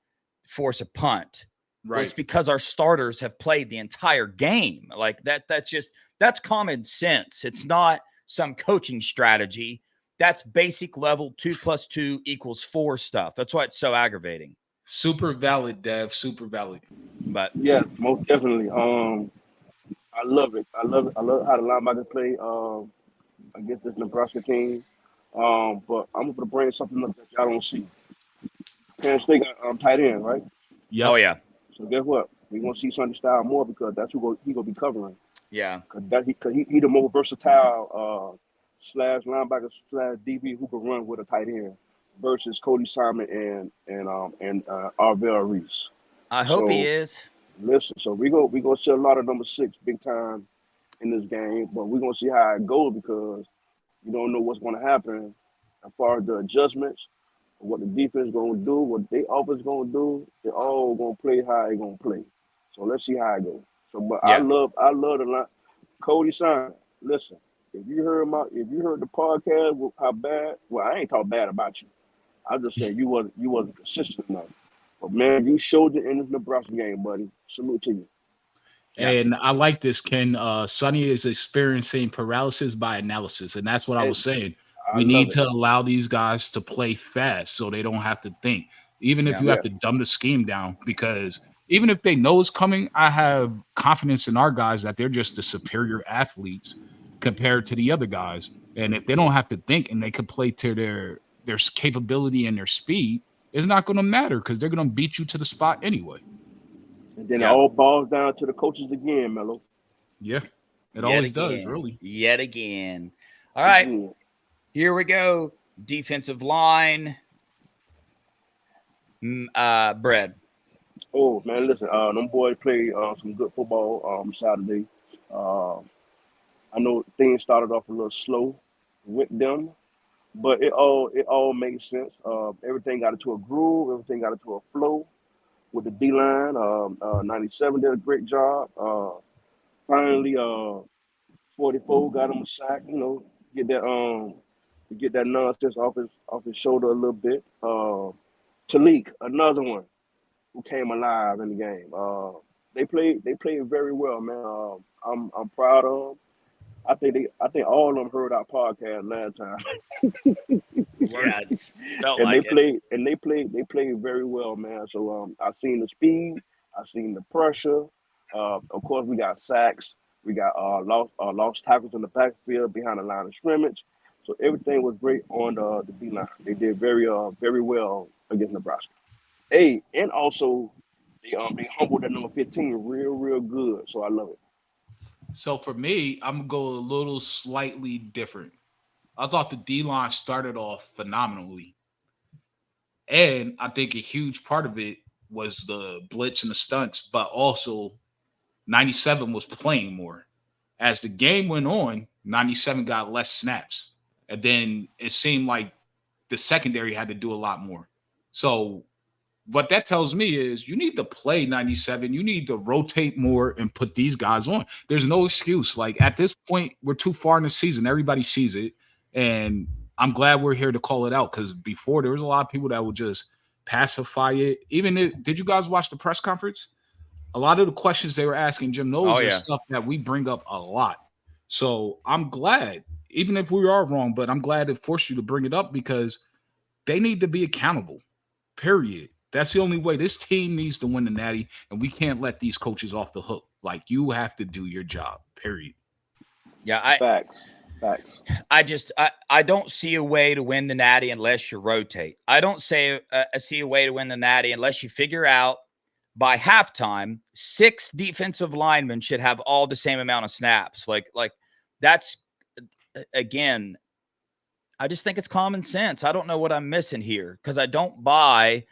force a punt. Right. Well, it's because our starters have played the entire game. Like that's common sense. It's not some coaching strategy. That's basic level 2 + 2 = 4 stuff. That's why it's so aggravating. Super valid, Dev. Super valid. But yeah, most definitely. I love it. I love how the linebackers play against this Nebraska team. But I'm gonna bring something up that y'all don't see. Penn State got tight end, right? Yeah. Oh yeah. So guess what? We're gonna see Sonny Style more because that's who he gonna be covering. Yeah. Because he the more versatile slash linebacker slash DB who can run with a tight end versus Cody Simon and Arvell Reese. I hope he is. Listen, so we gonna see a lot of number 6 big time in this game, but we're gonna see how it goes because you don't know what's gonna happen as far as the adjustments, what the defense gonna do, what they offense gonna do. They all gonna play how they gonna play. So let's see how it goes. So, but Yeah. I love the line. Cody Shine. Listen, if you heard the podcast with how bad, well, I ain't talk bad about you. I just said you wasn't consistent enough. But man, you showed it in this Nebraska game, buddy. Salute to you. Yeah. And I like this, Ken. Sonny is experiencing paralysis by analysis. And that's what I Hey, was saying. I We love need it. to allow these guys to play fast so they don't have to think. Even if Yeah. you have to dumb the scheme down, because even if they know it's coming, I have confidence in our guys that they're just the superior athletes compared to the other guys. And if they don't have to think and they can play to their capability and their speed, it's not going to matter because they're going to beat you to the spot anyway. And then it Yeah. all boils down to the coaches again, Melo. Yeah, it Yet always again. does, really. Yet again. All right. Again. Here we go. Defensive line. Bread. Oh man, listen, them boys played some good football Saturday. I know things started off a little slow with them, but it all made sense. Everything got into a groove, everything got into a flow with the D line. 97 did a great job. Finally, 44 got him a sack. You know, get that get that nonsense off his shoulder a little bit. Talik, another one who came alive in the game. They played very well, man. I'm proud of them. I think all of them heard our podcast last time. Yeah, it's felt and they like it. played very well, man. So I seen the speed, I seen the pressure. Of course, we got sacks, we got lost tackles in the backfield behind the line of scrimmage. So everything was great on the D line. They did very well against Nebraska. Hey, and also they humbled that number 15 real good. So I love it. So for me, I'm gonna go a little slightly different. I thought the D line started off phenomenally, and I think a huge part of it was the blitz and the stunts, but also 97 was playing more. As the game went on, 97 got less snaps, and then it seemed like the secondary had to do a lot more. So what that tells me is you need to play 97. You need to rotate more and put these guys on. There's no excuse. Like at this point, we're too far in the season. Everybody sees it. And I'm glad we're here to call it out because before there was a lot of people that would just pacify it. Did you guys watch the press conference? A lot of the questions they were asking Jim knows Oh, are yeah. stuff that we bring up a lot. So I'm glad, even if we are wrong, but I'm glad it forced you to bring it up because they need to be accountable. Period. That's the only way. This team needs to win the Natty, and we can't let these coaches off the hook. Like you have to do your job. Period. Yeah, Facts. I don't see a way to win the Natty unless you rotate. I don't see a way to win the Natty unless you figure out by halftime 6 defensive linemen should have all the same amount of snaps. Like that's again. I just think it's common sense. I don't know what I'm missing here because I don't buy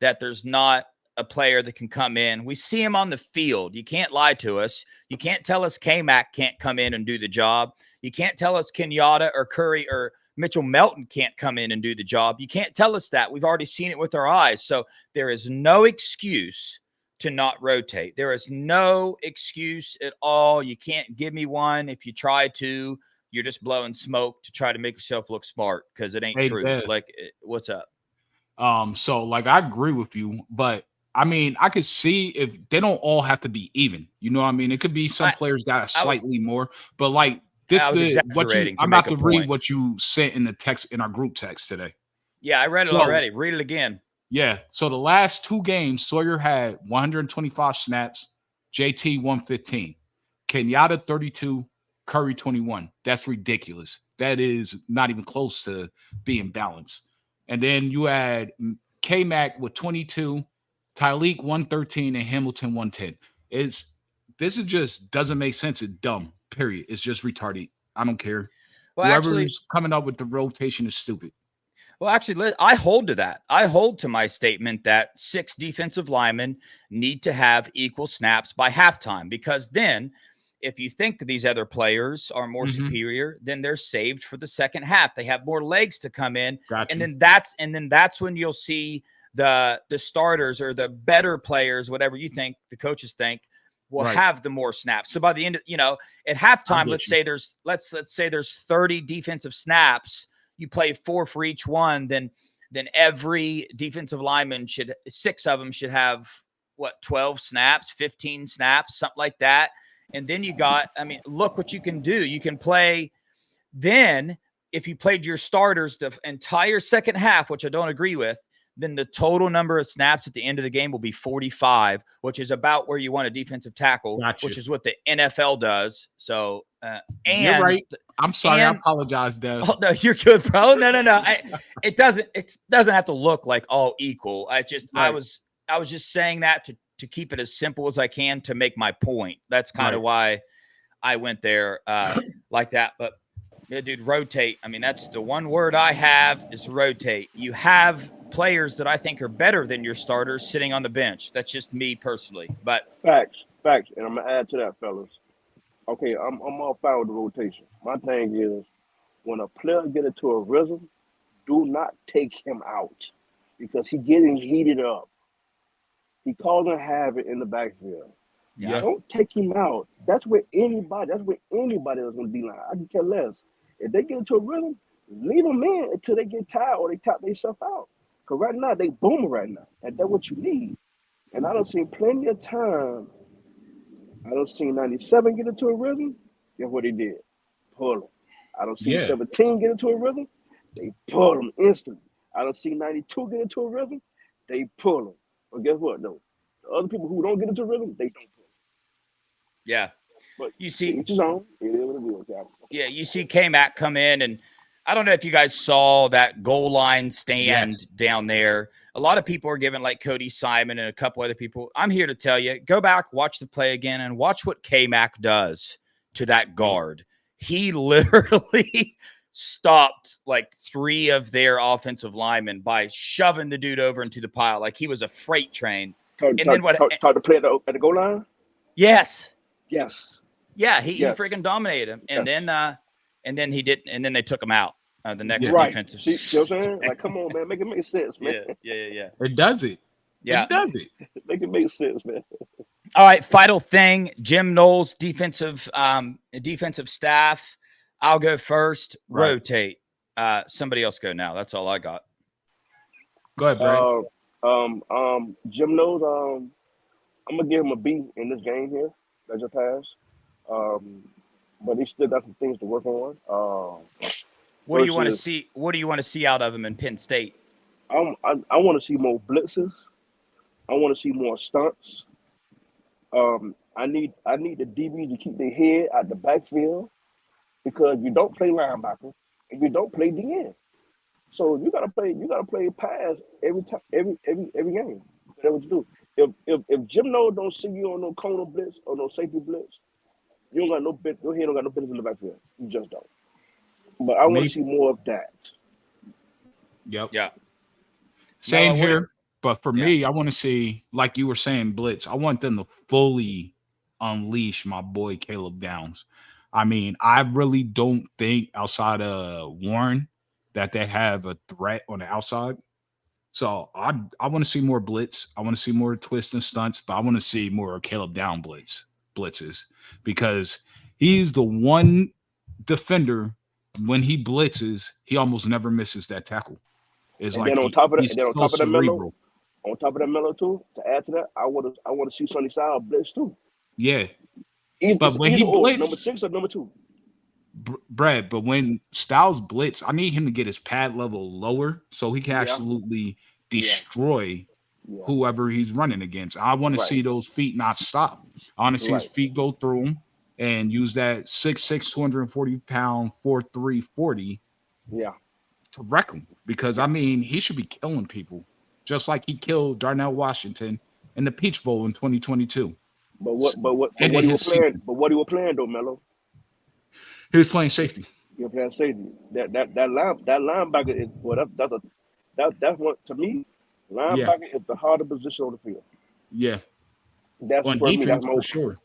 that there's not a player that can come in. We see him on the field. You can't lie to us. You can't tell us K-Mac can't come in and do the job. You can't tell us Kenyatta or Curry or Mitchell Melton can't come in and do the job. You can't tell us that. We've already seen it with our eyes. So there is no excuse to not rotate. There is no excuse at all. You can't give me one. If you try to, you're just blowing smoke to try to make yourself look smart because it ain't Hey, true. Dev. Like, what's up? So like I agree with you, but I mean, I could see if they don't all have to be even. You know what I mean? It could be some players got slightly more, but like I was exaggerating I'm to about make to a read point. what you sent in the text in our group text today. Yeah, I read it So- already. Read it again. Yeah. So the last 2 games, Sawyer had 125 snaps, JT 115, Kenyatta 32, Curry 21. That's ridiculous. That is not even close to being balanced. And then you had K-Mac with 22, Tyleek 113, and Hamilton 110. This just doesn't make sense. It's dumb. Period. It's just retarded. I don't care. Well, Whoever's coming up with the rotation is stupid. I hold to that. I hold to my statement that 6 defensive linemen need to have equal snaps by halftime because then if you think these other players are more superior, then they're saved for the second half. They have more legs to come in, Gotcha. and then that's when you'll see the starters or the better players, whatever you think, the coaches think, will have the more snaps. So by the end of, at halftime, let's say there's 30 defensive snaps. You play 4 for each one, then every defensive lineman six of them should have 12 snaps, 15 snaps, something like that. And then look what you can do. You can play then, if you played your starters the entire second half, which I don't agree with, then the total number of snaps at the end of the game will be 45, which is about where you want a defensive tackle, which is what the NFL does. So, and you're right. I'm sorry. I apologize, Dev. Oh, no, you're good, bro. No. It doesn't have to look like all equal. I was just saying that to keep it as simple as I can to make my point. That's kind of why I went there like that. But yeah, dude, rotate. I mean, that's the one word I have is rotate. You have players that I think are better than your starters sitting on the bench. That's just me personally. But facts. And I'm gonna add to that, fellas. Okay, I'm all fine with the rotation. My thing is, when a player get into a rhythm, do not take him out because he getting heated up. He causing havoc in the backfield. Yeah. Don't take him out. That's where anybody is going to be like. I can care less. If they get into a rhythm, leave them in until they get tired or they tap themselves out. Because right now, they booming right now. And that's what you need. And I done seen plenty of time. I done seen 97 get into a rhythm. Guess what he did? Pull him. I done seen 17 get into a rhythm. They pull him instantly. I done seen 92 get into a rhythm. They pull him. But guess what, though? The other people who don't get into a rhythm, they don't pull him. Yeah. But you see, each his own. It is what it is. Yeah, you see K-Mac come in, and I don't know if you guys saw that goal line stand down there. A lot of people are giving like Cody Simon and a couple other people. I'm here to tell you, go back, watch the play again, and watch what K-Mac does to that guard. He literally stopped like 3 of their offensive linemen by shoving the dude over into the pile like he was a freight train. Talk to play at the goal line? Yes. Yeah, he freaking dominated him. And then he didn't, and then they took him out. The next defensive. See what I'm saying? Like, come on, man, make it make sense, man. Yeah. It does it. Yeah, it does it. Make it make sense, man. All right, final thing. Jim Knowles, defensive staff. I'll go first. Right. Rotate. Somebody else go now. That's all I got. Go ahead, Brad. Jim Knowles. I'm gonna give him a B in this game here. That just passed. But he still got some things to work on. What do you want to see? What do you want to see out of him in Penn State? I want to see more blitzes. I want to see more stunts. I need the DBs to keep their head out the backfield because you don't play linebacker and you don't play DN. So you gotta play pass every time, every game. That's what you do. If Jim Knowles don't see you on no corner blitz or no safety blitz, you don't got no bit. Your head don't got no business in the backfield. You just don't. But I want to see more of that. Yep. Yeah. Same here. But for me, I want to see, like you were saying, blitz. I want them to fully unleash my boy Caleb Downs. I mean, I really don't think outside of Warren that they have a threat on the outside. So I want to see more blitz. I want to see more twists and stunts, but I want to see more Caleb Down blitzes because he's the one defender when he blitzes, he almost never misses that tackle. It's and like then on top of that, Melo too. To add to that, I want to see Sonny Sal blitz too. Yeah, but when he blitz, number 6 or number 2. Brad, but when Styles blitz, I need him to get his pad level lower so he can absolutely destroy whoever he's running against. I want to see those feet not stop. I want to see his feet go through him and use that 6'6", 240-pound 4.3 40 to wreck him. Because, I mean, he should be killing people just like he killed Darnell Washington in the Peach Bowl in 2022. But what he was playing though, Melo? He was playing safety. He was playing safety. That linebacker is that's what to me. Linebacker is the harder position on the field. Yeah. That's on for defense me, for sure.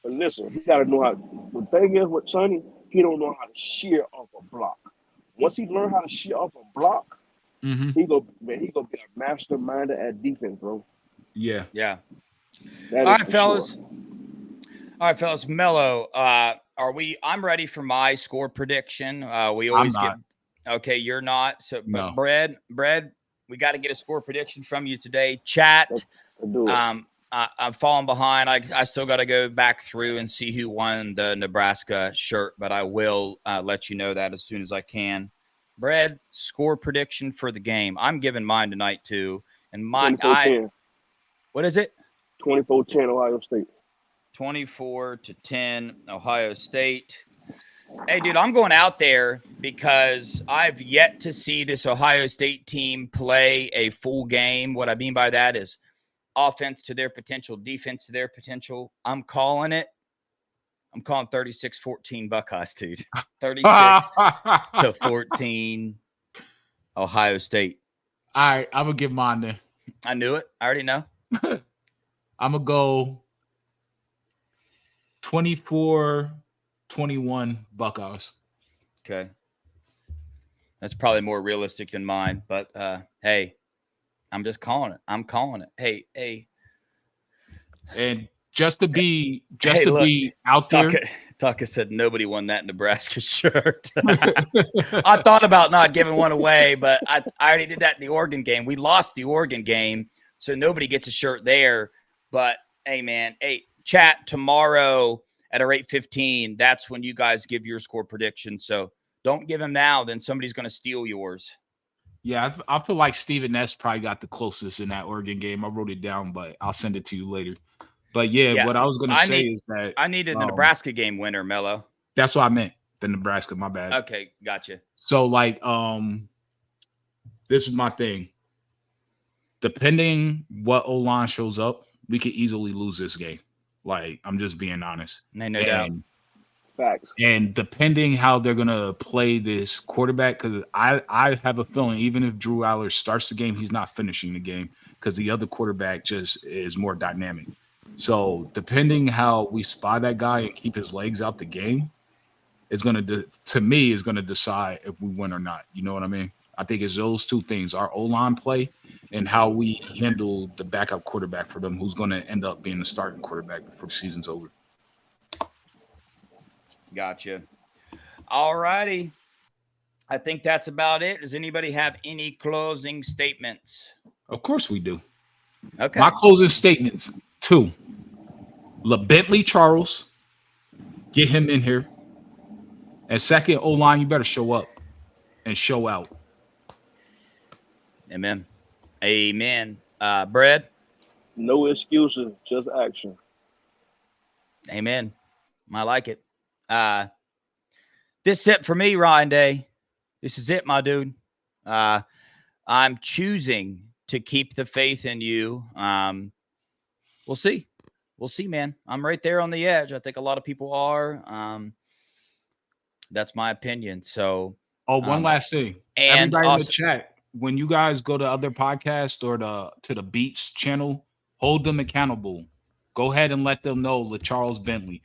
But listen, he got to know how. The thing is with Sonny, he don't know how to shear off a block. Once he learn how to shear off a block, Mm-hmm. he gonna be a mastermind at defense, bro. Yeah. Yeah. That All is right, for fellas. sure. All right, fellas. Melo, I'm ready for my score prediction. We I'm always get. not. Okay, you're not. So, but No. bread, we got to get a score prediction from you today. Chat. Let's do it. I'm falling behind. I still got to go back through and see who won the Nebraska shirt, but I will let you know that as soon as I can. Bread, score prediction for the game. I'm giving mine tonight too. And 24-10. What is it? 24-10 Ohio State. 24-10 Ohio State. Hey, dude, I'm going out there because I've yet to see this Ohio State team play a full game. What I mean by that is offense to their potential, defense to their potential. I'm calling it. I'm calling 36-14 Buckeyes, dude. 36-14 Ohio State. All right, I'm gonna give mine then. I knew it. I already know. I'm gonna go 24-21 Buckeyes. Okay. That's probably more realistic than mine, but hey, I'm just calling it. I'm calling it. Hey. And just to be out Tucker, there. Tucker said nobody won that Nebraska shirt. I thought about not giving one away, but I already did that in the Oregon game. We lost the Oregon game, so nobody gets a shirt there. But hey, man, chat tomorrow at our 8:15. That's when you guys give your score prediction. So don't give them now, then somebody's going to steal yours. Yeah, I feel like Stephen S. probably got the closest in that Oregon game. I wrote it down, but I'll send it to you later. But yeah, what I was going to say is that I needed the Nebraska game winner, Melo. That's what I meant. The Nebraska, my bad. Okay, gotcha. So like, this is my thing. Depending what O-line shows up, we could easily lose this game. Like, I'm just being honest. No doubt. Facts. And depending how they're gonna play this quarterback, because I have a feeling even if Drew Aller starts the game, he's not finishing the game because the other quarterback just is more dynamic. So depending how we spy that guy and keep his legs out the game, is gonna decide if we win or not. You know what I mean? I think it's those two things: our O-line play and how we handle the backup quarterback for them, who's going to end up being the starting quarterback before the season's over. Gotcha. All righty. I think that's about it. Does anybody have any closing statements? Of course we do. Okay. My closing statements, 2. LaBentley Charles, get him in here. And second, O-line, you better show up and show out. Amen. Brad? No excuses, just action. Amen. I like it. This is it for me, Ryan Day. This is it, my dude. I'm choosing to keep the faith in you. We'll see. We'll see, man. I'm right there on the edge. I think a lot of people are. That's my opinion. So, one last thing. And everybody in the chat, when you guys go to other podcasts or to the Beats channel, hold them accountable. Go ahead and let them know Charles Bentley.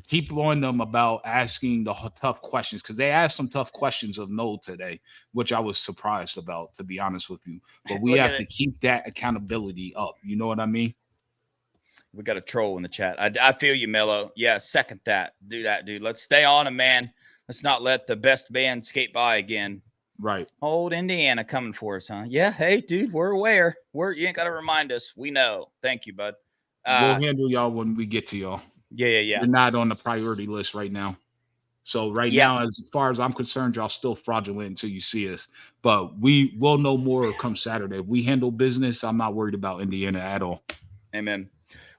Keep on them about asking the tough questions, because they asked some tough questions of Noel today, which I was surprised about, to be honest with you. But we have to keep that accountability up. You know what I mean? We got a troll in the chat. I feel you, Melo. Yeah, second that. Do that, dude. Let's stay on him, man. Let's not let the best band skate by again. Right. Old Indiana coming for us, huh? Yeah. Hey, dude, we're aware. You ain't got to remind us. We know. Thank you, bud. We'll handle y'all when we get to y'all. Yeah. You're not on the priority list right now. So now, as far as I'm concerned, y'all still fraudulent until you see us. But we will know more come Saturday. If we handle business, I'm not worried about Indiana at all. Amen.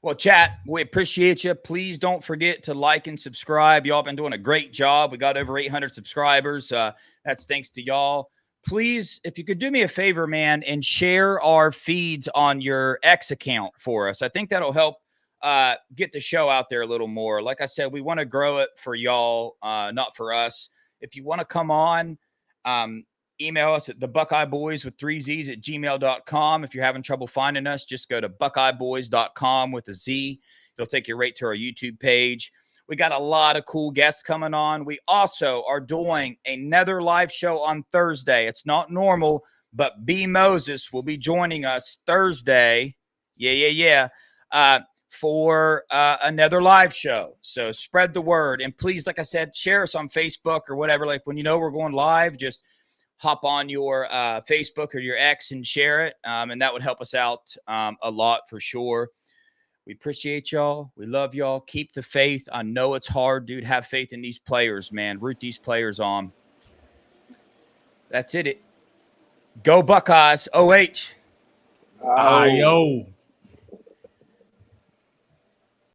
Well, chat, we appreciate you. Please don't forget to like and subscribe. Y'all been doing a great job. We got over 800 subscribers. That's thanks to y'all. Please, if you could do me a favor, man, and share our feeds on your X account for us. I think that'll help get the show out there a little more. Like I said, we want to grow it for y'all, not for us. If you want to come on, email us at the Buckeye Boys with 3 Z's at gmail.com. If you're having trouble finding us, just go to buckeyeboys.com with a Z. It'll take you right to our YouTube page. We got a lot of cool guests coming on. We also are doing another live show on Thursday. It's not normal, but B. Moses will be joining us Thursday. For another live show. So spread the word. And please, like I said, share us on Facebook or whatever. Like when you know we're going live, just hop on your Facebook or your X and share it. And that would help us out a lot for sure. We appreciate y'all. We love y'all. Keep the faith. I know it's hard, dude. Have faith in these players, man. Root these players on. That's it. Go Buckeyes. OH. Oh.